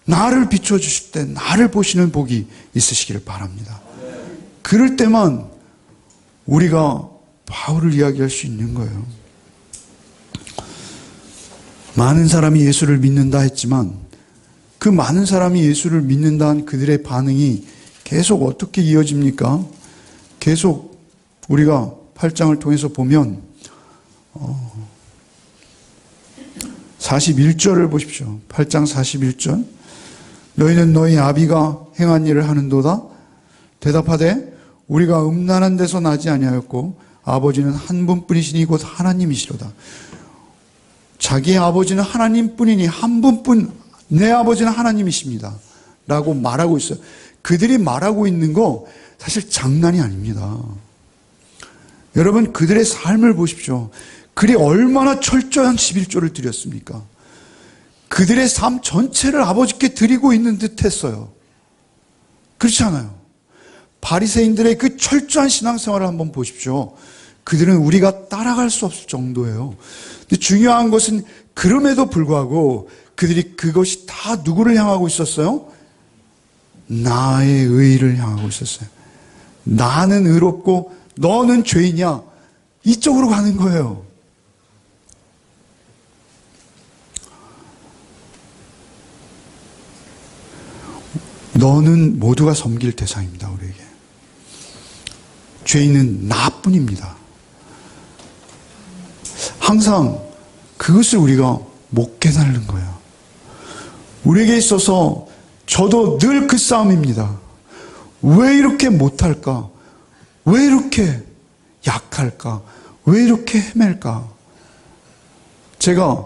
나를 비춰주실 때 나를 보시는 복이 있으시기를 바랍니다. 그럴 때만 우리가 바울을 이야기할 수 있는 거예요. 많은 사람이 예수를 믿는다 했지만 그 많은 사람이 예수를 믿는다는 그들의 반응이 계속 어떻게 이어집니까? 계속 우리가 8장을 통해서 보면 41절을 보십시오. 8장 41절. 너희는 너희 아비가 행한 일을 하는도다. 대답하되 우리가 음란한 데서 나지 아니하였고 아버지는 한 분뿐이시니 곧 하나님이시로다. 자기의 아버지는 하나님뿐이니 한 분뿐 내 아버지는 하나님이십니다 라고 말하고 있어요. 그들이 말하고 있는 거 사실 장난이 아닙니다. 여러분 그들의 삶을 보십시오. 그들이 얼마나 철저한 11조를 드렸습니까? 그들의 삶 전체를 아버지께 드리고 있는 듯 했어요. 그렇지 않아요? 바리새인들의 그 철저한 신앙생활을 한번 보십시오. 그들은 우리가 따라갈 수 없을 정도예요. 근데 중요한 것은 그럼에도 불구하고 그들이 그것이 다 누구를 향하고 있었어요? 나의 의를 향하고 있었어요. 나는 의롭고 너는 죄이냐? 이쪽으로 가는 거예요. 너는 모두가 섬길 대상입니다. 우리에게. 죄인은 나뿐입니다. 항상 그것을 우리가 못 깨달는 거예요. 우리에게 있어서 저도 늘 그 싸움입니다. 왜 이렇게 못할까? 왜 이렇게 약할까? 왜 이렇게 헤맬까? 제가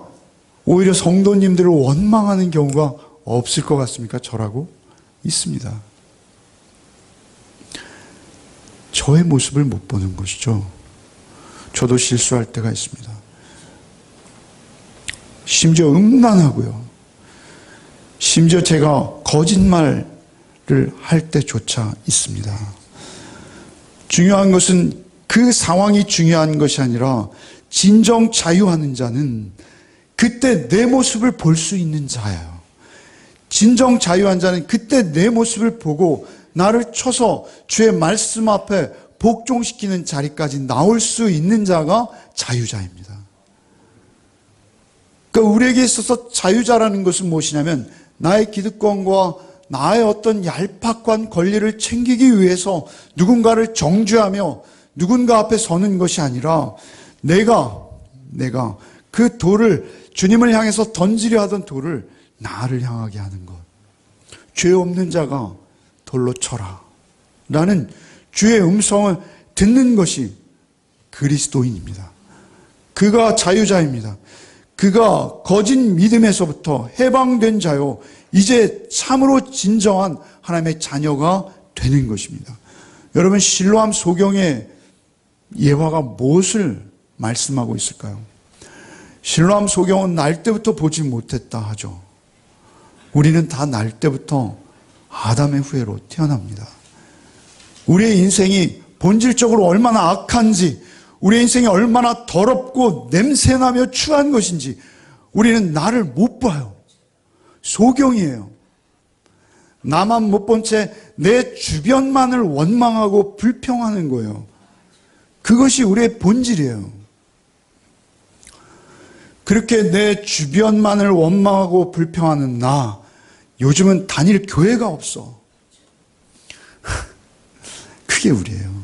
오히려 성도님들을 원망하는 경우가 없을 것 같습니까? 저라고? 있습니다. 저의 모습을 못 보는 것이죠. 저도 실수할 때가 있습니다. 심지어 음란하고요. 심지어 제가 거짓말을 할 때조차 있습니다. 중요한 것은 그 상황이 중요한 것이 아니라 진정 자유하는 자는 그때 내 모습을 볼 수 있는 자예요. 진정 자유한 자는 그때 내 모습을 보고 나를 쳐서 주의 말씀 앞에 복종시키는 자리까지 나올 수 있는 자가 자유자입니다. 그러니까 우리에게 있어서 자유자라는 것은 무엇이냐면 나의 기득권과 나의 어떤 얄팍한 권리를 챙기기 위해서 누군가를 정죄하며 누군가 앞에 서는 것이 아니라 내가 그 돌을 주님을 향해서 던지려 하던 돌을 나를 향하게 하는 것. 죄 없는 자가 돌로 쳐라 라는 주의 음성을 듣는 것이 그리스도인입니다. 그가 자유자입니다. 그가 거짓 믿음에서부터 해방된 자요 이제 참으로 진정한 하나님의 자녀가 되는 것입니다. 여러분 실로암 소경의 예화가 무엇을 말씀하고 있을까요? 실로암 소경은 날 때부터 보지 못했다 하죠. 우리는 다 날 때부터 아담의 후예로 태어납니다. 우리의 인생이 본질적으로 얼마나 악한지, 우리의 인생이 얼마나 더럽고 냄새나며 추한 것인지 우리는 나를 못 봐요. 소경이에요. 나만 못 본 채 내 주변만을 원망하고 불평하는 거예요. 그것이 우리의 본질이에요. 그렇게 내 주변만을 원망하고 불평하는 나, 요즘은 다닐 교회가 없어. 그게 우리예요.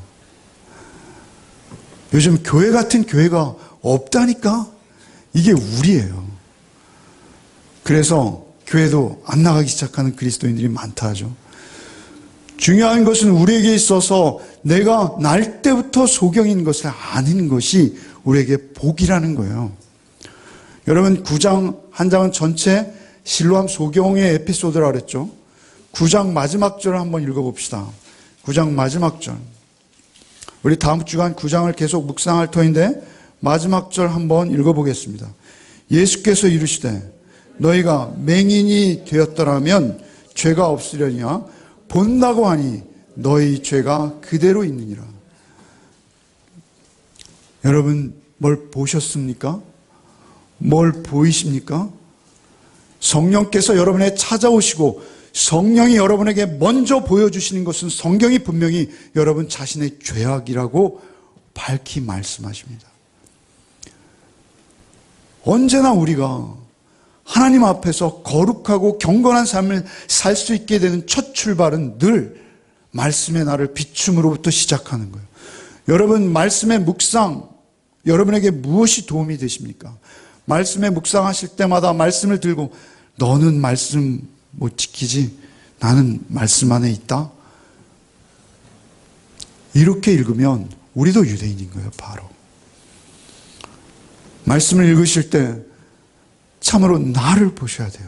요즘 교회 같은 교회가 없다니까? 이게 우리예요. 그래서 교회도 안 나가기 시작하는 그리스도인들이 많다 하죠. 중요한 것은 우리에게 있어서 내가 날 때부터 소경인 것을 아는 것이 우리에게 복이라는 거예요. 여러분 9장 한 장은 전체 실로암 소경의 에피소드라 그랬죠. 9장 마지막 절을 한번 읽어봅시다. 9장 마지막 절. 우리 다음 주간 9장을 계속 묵상할 터인데 마지막 절 한번 읽어보겠습니다. 예수께서 이르시되 너희가 맹인이 되었더라면 죄가 없으려니와 본다고 하니 너희 죄가 그대로 있느니라. 여러분 뭘 보셨습니까? 뭘 보이십니까? 성령께서 여러분에게 찾아오시고 성령이 여러분에게 먼저 보여주시는 것은 성경이 분명히 여러분 자신의 죄악이라고 밝히 말씀하십니다. 언제나 우리가 하나님 앞에서 거룩하고 경건한 삶을 살 수 있게 되는 첫 출발은 늘 말씀의 나를 비춤으로부터 시작하는 거예요. 여러분 말씀의 묵상, 여러분에게 무엇이 도움이 되십니까? 말씀의 묵상하실 때마다 말씀을 들고 너는 말씀 못 지키지? 나는 말씀 안에 있다? 이렇게 읽으면 우리도 유대인인 거예요. 바로 말씀을 읽으실 때 참으로 나를 보셔야 돼요.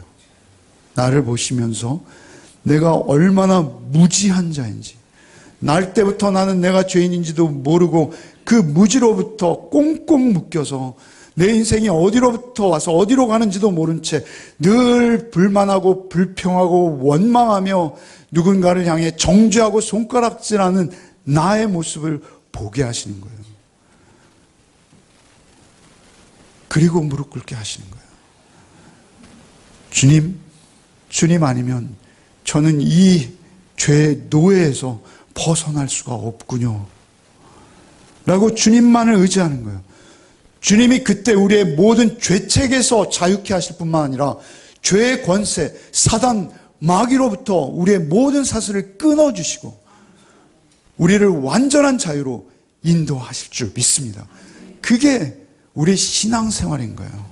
나를 보시면서 내가 얼마나 무지한 자인지, 날 때부터 나는 내가 죄인인지도 모르고 그 무지로부터 꽁꽁 묶여서 내 인생이 어디로부터 와서 어디로 가는지도 모른 채 늘 불만하고 불평하고 원망하며 누군가를 향해 정죄하고 손가락질하는 나의 모습을 보게 하시는 거예요. 그리고 무릎 꿇게 하시는 거예요. 주님 아니면 저는 이 죄의 노예에서 벗어날 수가 없군요. 라고 주님만을 의지하는 거예요. 주님이 그때 우리의 모든 죄책에서 자유케 하실 뿐만 아니라 죄의 권세, 사단, 마귀로부터 우리의 모든 사슬을 끊어주시고 우리를 완전한 자유로 인도하실 줄 믿습니다. 그게 우리 신앙생활인 거예요.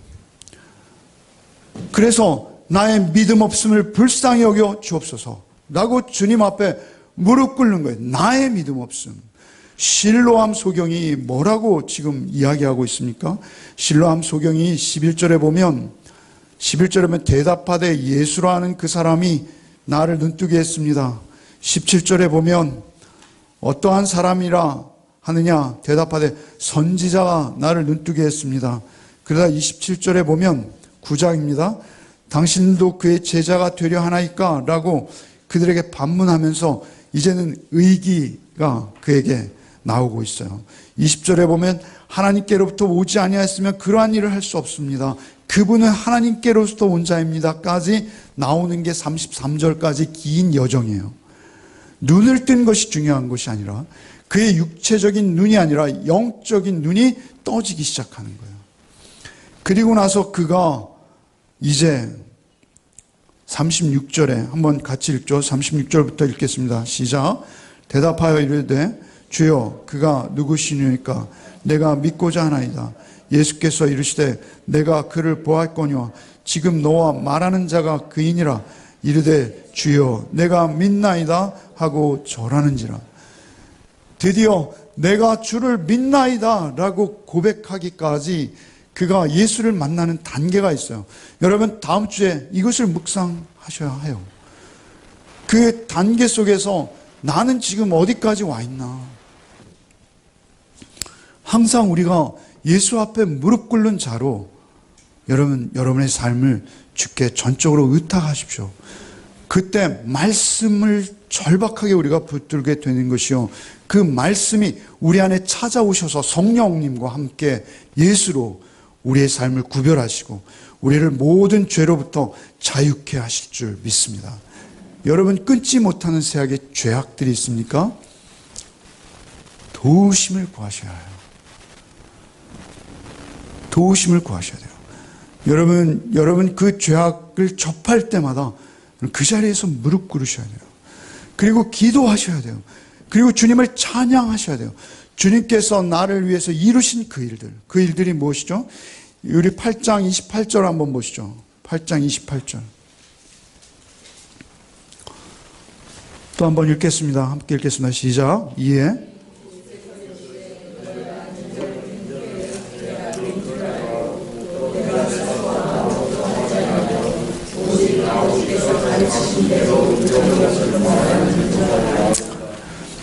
그래서 나의 믿음 없음을 불쌍히 여겨 주옵소서 라고 주님 앞에 무릎 꿇는 거예요. 나의 믿음 없음. 실로암 소경이 뭐라고 지금 이야기하고 있습니까? 실로암 소경이 11절에 보면 대답하되 예수라 하는 그 사람이 나를 눈뜨게 했습니다. 17절에 보면 어떠한 사람이라 하느냐 대답하되 선지자가 나를 눈뜨게 했습니다. 그러다 27절에 보면 9장입니다. 당신도 그의 제자가 되려 하나이까? 라고 그들에게 반문하면서 이제는 의기가 그에게 나오고 있어요. 20절에 보면 하나님께로부터 오지 아니하였으면 그러한 일을 할 수 없습니다. 그분은 하나님께로부터 온 자입니다까지 나오는 게 33절까지 긴 여정이에요. 눈을 뜬 것이 중요한 것이 아니라 그의 육체적인 눈이 아니라 영적인 눈이 떠지기 시작하는 거예요. 그리고 나서 그가 이제 36절에 한번 같이 읽죠. 36절부터 읽겠습니다. 시작. 대답하여 이르되 주여 그가 누구시니까 내가 믿고자 하나이다. 예수께서 이르시되 내가 그를 보았거니와 지금 너와 말하는 자가 그이니라. 이르되 주여 내가 믿나이다 하고 절하는지라. 드디어 내가 주를 믿나이다 라고 고백하기까지 그가 예수를 만나는 단계가 있어요. 여러분 다음 주에 이것을 묵상하셔야 해요. 그 단계 속에서 나는 지금 어디까지 와 있나. 항상 우리가 예수 앞에 무릎 꿇는 자로 여러분의 삶을 주께 전적으로 의탁하십시오. 그때 말씀을 절박하게 우리가 붙들게 되는 것이요. 그 말씀이 우리 안에 찾아오셔서 성령님과 함께 예수로 우리의 삶을 구별하시고 우리를 모든 죄로부터 자유케 하실 줄 믿습니다. 여러분, 끊지 못하는 세상의 죄악들이 있습니까? 도우심을 구하셔야 해요. 도우심을 구하셔야 돼요. 여러분 그 죄악을 접할 때마다 그 자리에서 무릎 꿇으셔야 돼요. 그리고 기도하셔야 돼요. 그리고 주님을 찬양하셔야 돼요. 주님께서 나를 위해서 이루신 그 일들이 무엇이죠? 우리 8장 28절 한번 보시죠. 8장 28절. 또 한번 읽겠습니다. 함께 읽겠습니다. 시작. 이에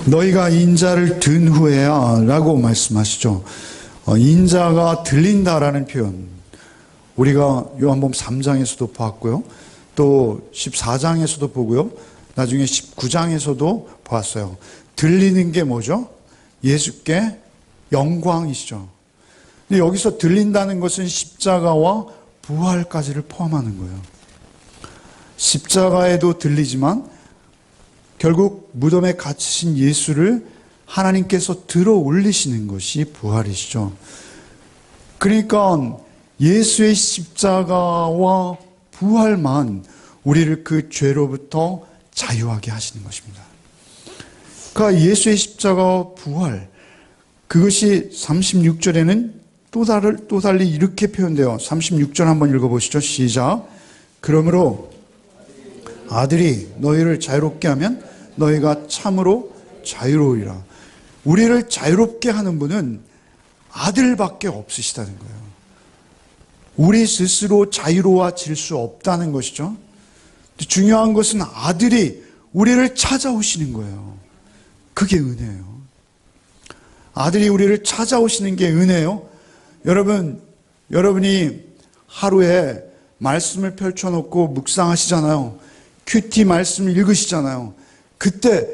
너희가 인자를 든 후에야 라고 말씀하시죠. 인자가 들린다라는 표현, 우리가 요한복음 3장에서도 보았고요, 또 14장에서도 보고요, 나중에 19장에서도 보았어요. 들리는 게 뭐죠? 예수께 영광이시죠. 근데 여기서 들린다는 것은 십자가와 부활까지를 포함하는 거예요. 십자가에도 들리지만 결국 무덤에 갇히신 예수를 하나님께서 들어 올리시는 것이 부활이시죠. 그러니까 예수의 십자가와 부활만 우리를 그 죄로부터 자유하게 하시는 것입니다. 그러니까 예수의 십자가와 부활, 그것이 36절에는 또 달리 이렇게 표현돼요. 36절 한번 읽어보시죠. 시작. 그러므로 아들이 너희를 자유롭게 하면 너희가 참으로 자유로우리라. 우리를 자유롭게 하는 분은 아들밖에 없으시다는 거예요. 우리 스스로 자유로워질 수 없다는 것이죠. 중요한 것은 아들이 우리를 찾아오시는 거예요. 그게 은혜예요. 아들이 우리를 찾아오시는 게 은혜예요. 여러분이 하루에 말씀을 펼쳐놓고 묵상하시잖아요. 큐티 말씀을 읽으시잖아요. 그때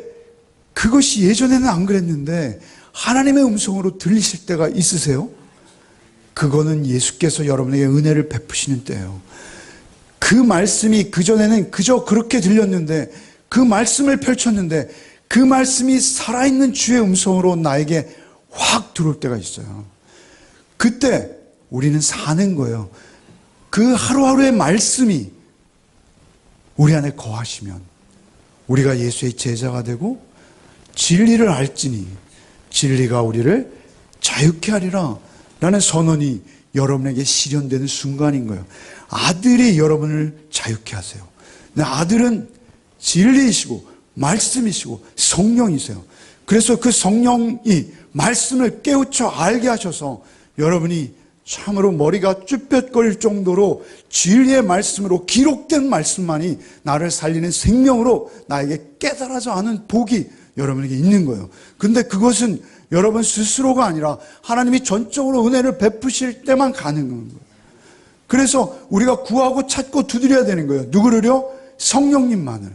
그것이 예전에는 안 그랬는데 하나님의 음성으로 들리실 때가 있으세요? 그거는 예수께서 여러분에게 은혜를 베푸시는 때예요. 그 말씀이 그전에는 그저 그렇게 들렸는데, 그 말씀을 펼쳤는데 그 말씀이 살아있는 주의 음성으로 나에게 확 들어올 때가 있어요. 그때 우리는 사는 거예요. 그 하루하루의 말씀이 우리 안에 거하시면 우리가 예수의 제자가 되고 진리를 알지니 진리가 우리를 자유케 하리라 라는 선언이 여러분에게 실현되는 순간인 거예요. 아들이 여러분을 자유케 하세요. 아들은 진리이시고 말씀이시고 성령이세요. 그래서 그 성령이 말씀을 깨우쳐 알게 하셔서 여러분이 참으로 머리가 쭈뼛거릴 정도로 진리의 말씀으로 기록된 말씀만이 나를 살리는 생명으로 나에게 깨달아져 아는 복이 여러분에게 있는 거예요. 근데 그것은 여러분 스스로가 아니라 하나님이 전적으로 은혜를 베푸실 때만 가능한 거예요. 그래서 우리가 구하고 찾고 두드려야 되는 거예요. 누구를요? 성령님만을.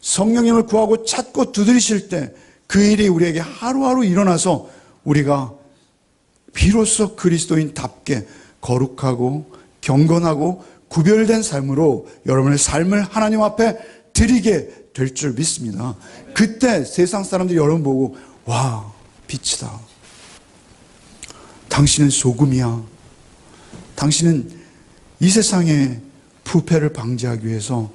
성령님을 구하고 찾고 두드리실 때 그 일이 우리에게 하루하루 일어나서 우리가 비로소 그리스도인답게 거룩하고 경건하고 구별된 삶으로 여러분의 삶을 하나님 앞에 드리게 될 줄 믿습니다. 그때 세상 사람들이 여러분 보고 와, 빛이다. 당신은 소금이야. 당신은 이 세상의 부패를 방지하기 위해서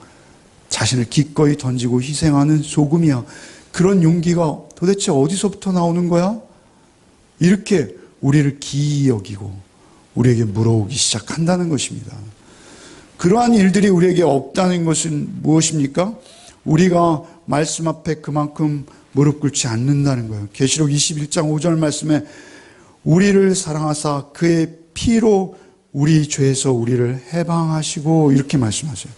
자신을 기꺼이 던지고 희생하는 소금이야. 그런 용기가 도대체 어디서부터 나오는 거야? 이렇게 우리를 기이 여기고 우리에게 물어오기 시작한다는 것입니다. 그러한 일들이 우리에게 없다는 것은 무엇입니까? 우리가 말씀 앞에 그만큼 무릎 꿇지 않는다는 거예요. 계시록 21장 5절 말씀에 우리를 사랑하사 그의 피로 우리 죄에서 우리를 해방하시고 이렇게 말씀하세요.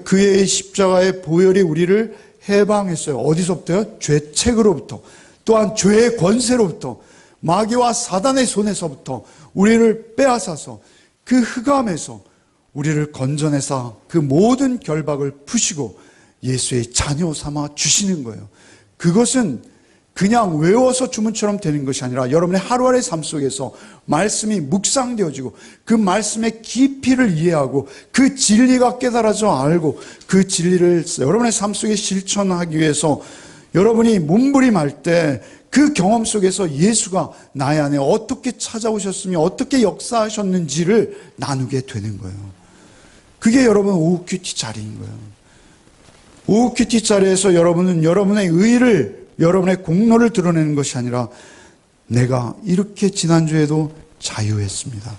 그의 십자가의 보혈이 우리를 해방했어요. 어디서부터요? 죄책으로부터, 또한 죄의 권세로부터, 마귀와 사단의 손에서부터 우리를 빼앗아서 그 흑암에서 우리를 건져내사 그 모든 결박을 푸시고 예수의 자녀 삼아 주시는 거예요. 그것은 그냥 외워서 주문처럼 되는 것이 아니라 여러분의 하루하루의 삶 속에서 말씀이 묵상되어지고 그 말씀의 깊이를 이해하고 그 진리가 깨달아져 알고 그 진리를 여러분의 삶 속에 실천하기 위해서 여러분이 몸부림할 때 그 경험 속에서 예수가 나의 안에 어떻게 찾아오셨으며 어떻게 역사하셨는지를 나누게 되는 거예요. 그게 여러분 오후 큐티 자리인 거예요. 오후 큐티 자리에서 여러분은 여러분의 의의를, 여러분의 공로를 드러내는 것이 아니라 내가 이렇게 지난주에도 자유했습니다.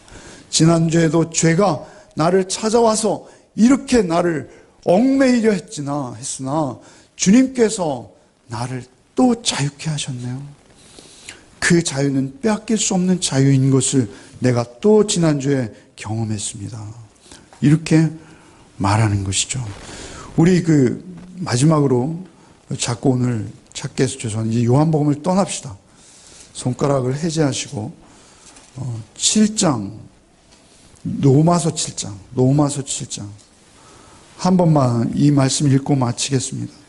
지난주에도 죄가 나를 찾아와서 이렇게 나를 얽매이려 했으나 주님께서 나를 또 자유케 하셨네요. 그 자유는 빼앗길 수 없는 자유인 것을 내가 또 지난주에 경험했습니다. 이렇게 말하는 것이죠. 우리 마지막으로 자꾸 오늘 찾게 해서 죄송한데 이제 요한복음을 떠납시다. 손가락을 해제하시고 7장 로마서 7장 한 번만 이 말씀 읽고 마치겠습니다.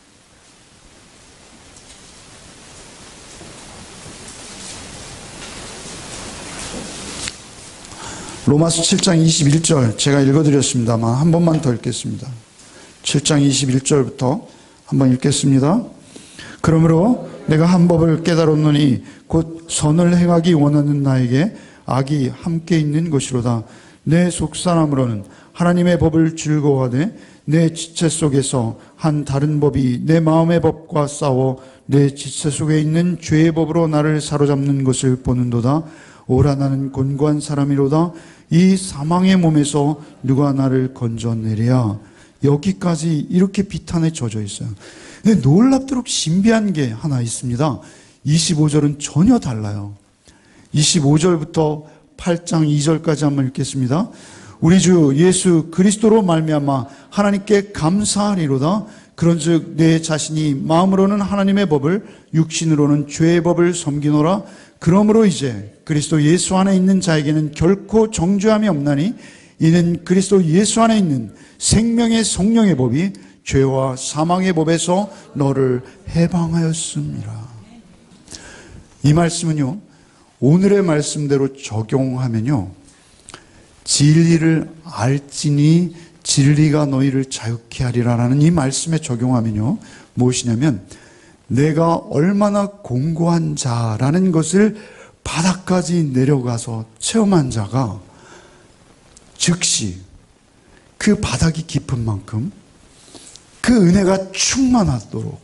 로마서 7장 21절 제가 읽어드렸습니다만 한 번만 더 읽겠습니다. 7장 21절부터 한번 읽겠습니다. 그러므로 내가 한 법을 깨달았노니 곧 선을 행하기 원하는 나에게 악이 함께 있는 것이로다. 내 속사람으로는 하나님의 법을 즐거워하되 내 지체 속에서 한 다른 법이 내 마음의 법과 싸워 내 지체 속에 있는 죄의 법으로 나를 사로잡는 것을 보는도다. 오라 나는 곤고한 사람이로다. 이 사망의 몸에서 누가 나를 건져내랴. 여기까지 이렇게 비탄에 젖어 있어요. 근데 놀랍도록 신비한 게 하나 있습니다. 25절은 전혀 달라요. 25절부터 8장 2절까지 한번 읽겠습니다. 우리 주 예수 그리스도로 말미암아 하나님께 감사하리로다. 그런즉 내 자신이 마음으로는 하나님의 법을 육신으로는 죄의 법을 섬기노라. 그러므로 이제 그리스도 예수 안에 있는 자에게는 결코 정죄함이 없나니 이는 그리스도 예수 안에 있는 생명의 성령의 법이 죄와 사망의 법에서 너를 해방하였습니다. 이 말씀은요, 오늘의 말씀대로 적용하면요, 진리를 알지니 진리가 너희를 자유케 하리라라는 이 말씀에 적용하면요, 무엇이냐면 내가 얼마나 공고한 자라는 것을 바닥까지 내려가서 체험한 자가 즉시 그 바닥이 깊은 만큼 그 은혜가 충만하도록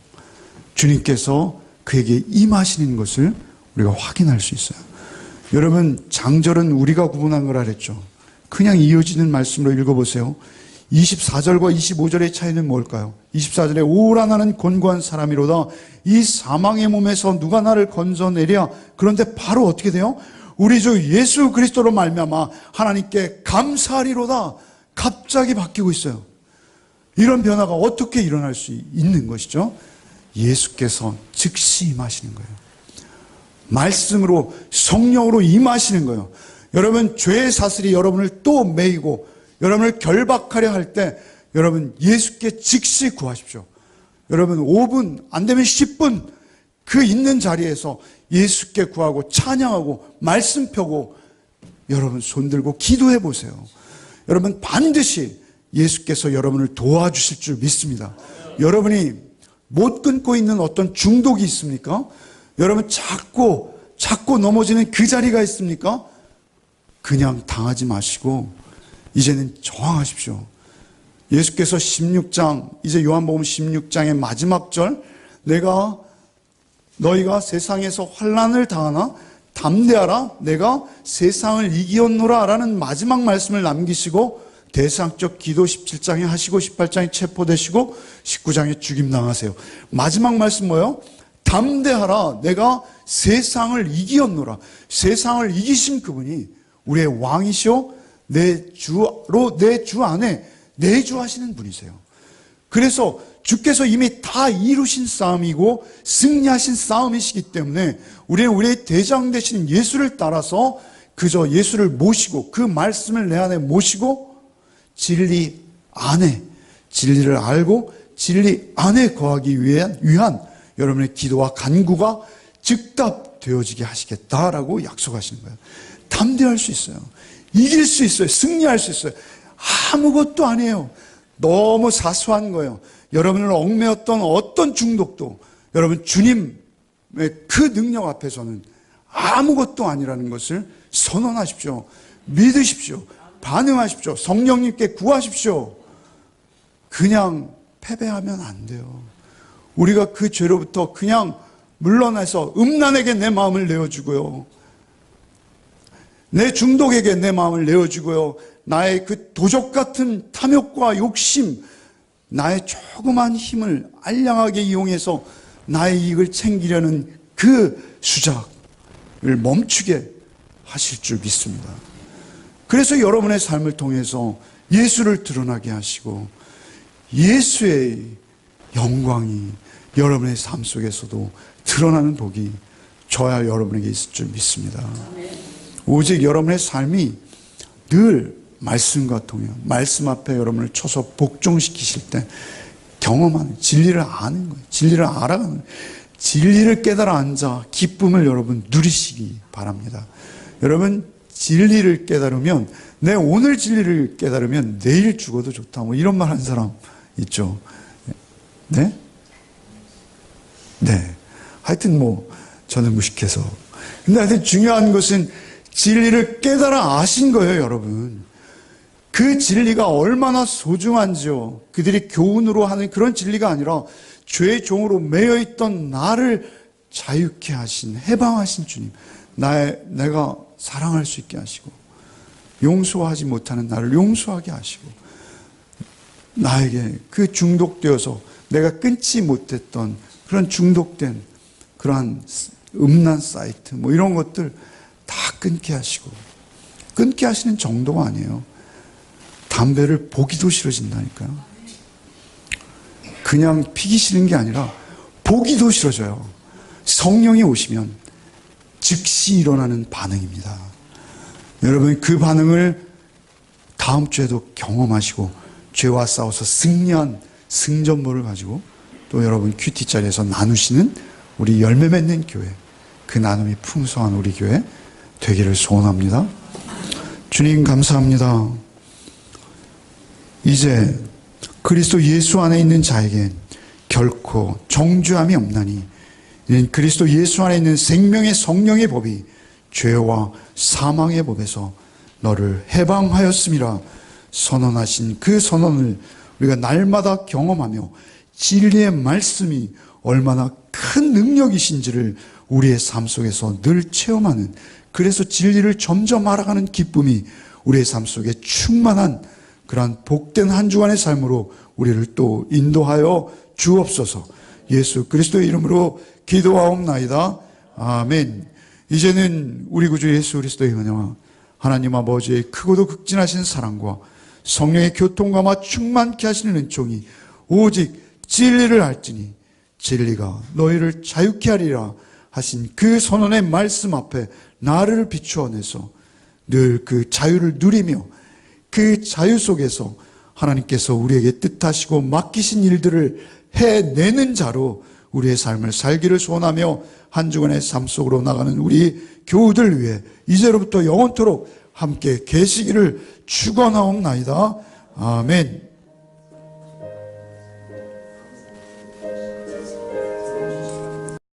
주님께서 그에게 임하시는 것을 우리가 확인할 수 있어요. 여러분, 장절은 우리가 구분한 거라 그랬죠. 그냥 이어지는 말씀으로 읽어보세요. 24절과 25절의 차이는 뭘까요? 24절에 오라 나는 곤고한 사람이로다. 이 사망의 몸에서 누가 나를 건져내랴. 그런데 바로 어떻게 돼요? 우리 주 예수 그리스도로 말미암아 하나님께 감사하리로다. 갑자기 바뀌고 있어요. 이런 변화가 어떻게 일어날 수 있는 것이죠? 예수께서 즉시 임하시는 거예요. 말씀으로, 성령으로 임하시는 거예요. 여러분, 죄의 사슬이 여러분을 또 매이고 여러분을 결박하려 할 때 여러분 예수께 즉시 구하십시오. 여러분 5분 안 되면 10분 그 있는 자리에서 예수께 구하고 찬양하고 말씀 펴고 여러분 손들고 기도해 보세요. 여러분 반드시 예수께서 여러분을 도와주실 줄 믿습니다. 여러분이 못 끊고 있는 어떤 중독이 있습니까? 여러분 자꾸 넘어지는 그 자리가 있습니까? 그냥 당하지 마시고 이제는 저항하십시오. 예수께서 16장, 이제 요한복음 16장의 마지막 절, 너희가 세상에서 환난을 당하나 담대하라, 내가 세상을 이기었노라 라는 마지막 말씀을 남기시고 대상적 기도 17장에 하시고 18장에 체포되시고 19장에 죽임당하세요. 마지막 말씀 뭐예요? 담대하라, 내가 세상을 이기었노라. 세상을 이기신 그분이 우리의 왕이시오, 내 주 안에 내주하시는 분이세요. 그래서 주께서 이미 다 이루신 싸움이고 승리하신 싸움이시기 때문에 우리는 우리의 대장 되시는 예수를 따라서 그저 예수를 모시고 그 말씀을 내 안에 모시고 진리 안에, 진리를 알고 진리 안에 거하기 위한 여러분의 기도와 간구가 즉답되어지게 하시겠다라고 약속하시는 거예요. 담대할 수 있어요. 이길 수 있어요. 승리할 수 있어요. 아무것도 아니에요. 너무 사소한 거예요. 여러분을 얽매였던 어떤 중독도 여러분 주님의 그 능력 앞에서는 아무것도 아니라는 것을 선언하십시오. 믿으십시오. 반응하십시오. 성령님께 구하십시오. 그냥 패배하면 안 돼요. 우리가 그 죄로부터 그냥 물러나서 음란에게 내 마음을 내어주고요. 내 중독에게 내 마음을 내어주고요. 나의 그 도적 같은 탐욕과 욕심, 나의 조그만 힘을 알량하게 이용해서 나의 이익을 챙기려는 그 수작을 멈추게 하실 줄 믿습니다. 그래서 여러분의 삶을 통해서 예수를 드러나게 하시고 예수의 영광이 여러분의 삶 속에서도 드러나는 복이 저야 여러분에게 있을 줄 믿습니다. 오직 여러분의 삶이 늘 말씀과 통해요. 말씀 앞에 여러분을 쳐서 복종시키실 때 경험하는, 진리를 아는 거예요. 진리를 알아가는 거예요. 진리를 깨달아 앉아 기쁨을 여러분 누리시기 바랍니다. 여러분 진리를 깨달으면, 내 오늘 진리를 깨달으면 내일 죽어도 좋다, 뭐 이런 말 한 사람 있죠. 네? 네. 하여튼 뭐 저는 무식해서. 근데 하여튼 중요한 것은 진리를 깨달아 아신 거예요, 여러분. 그 진리가 얼마나 소중한지요. 그들이 교훈으로 하는 그런 진리가 아니라 죄의 종으로 매여있던 나를 자유케 하신, 해방하신 주님. 내가 사랑할 수 있게 하시고, 용서하지 못하는 나를 용서하게 하시고, 나에게 그 중독되어서 내가 끊지 못했던 그런 중독된 그러한 음란 사이트, 뭐 이런 것들 다 끊게 하시고, 끊게 하시는 정도가 아니에요. 담배를 보기도 싫어진다니까요. 그냥 피기 싫은 게 아니라 보기도 싫어져요. 성령이 오시면 즉시 일어나는 반응입니다. 여러분 그 반응을 다음 주에도 경험하시고 죄와 싸워서 승리한 승전보를 가지고 또 여러분 큐티 자리에서 나누시는 우리 열매 맺는 교회, 그 나눔이 풍성한 우리 교회 되기를 소원합니다. 주님 감사합니다. 이제 그리스도 예수 안에 있는 자에게 결코 정죄함이 없나니 이는 그리스도 예수 안에 있는 생명의 성령의 법이 죄와 사망의 법에서 너를 해방하였음이라 선언하신 그 선언을 우리가 날마다 경험하며 진리의 말씀이 얼마나 큰 능력이신지를 우리의 삶 속에서 늘 체험하는, 그래서 진리를 점점 알아가는 기쁨이 우리의 삶 속에 충만한 그러한 복된 한 주간의 삶으로 우리를 또 인도하여 주옵소서. 예수 그리스도의 이름으로 기도하옵나이다. 아멘. 이제는 우리 구주 예수 그리스도의 은혜와 하나님 아버지의 크고도 극진하신 사랑과 성령의 교통감화 충만케 하시는 은총이 오직 진리를 알지니 진리가 너희를 자유케 하리라 하신 그 선언의 말씀 앞에 나를 비추어내서 늘 그 자유를 누리며 그 자유 속에서 하나님께서 우리에게 뜻하시고 맡기신 일들을 해내는 자로 우리의 삶을 살기를 소원하며 한 주간의 삶 속으로 나가는 우리 교우들 위해 이제로부터 영원토록 함께 계시기를 축원하옵나이다. 아멘.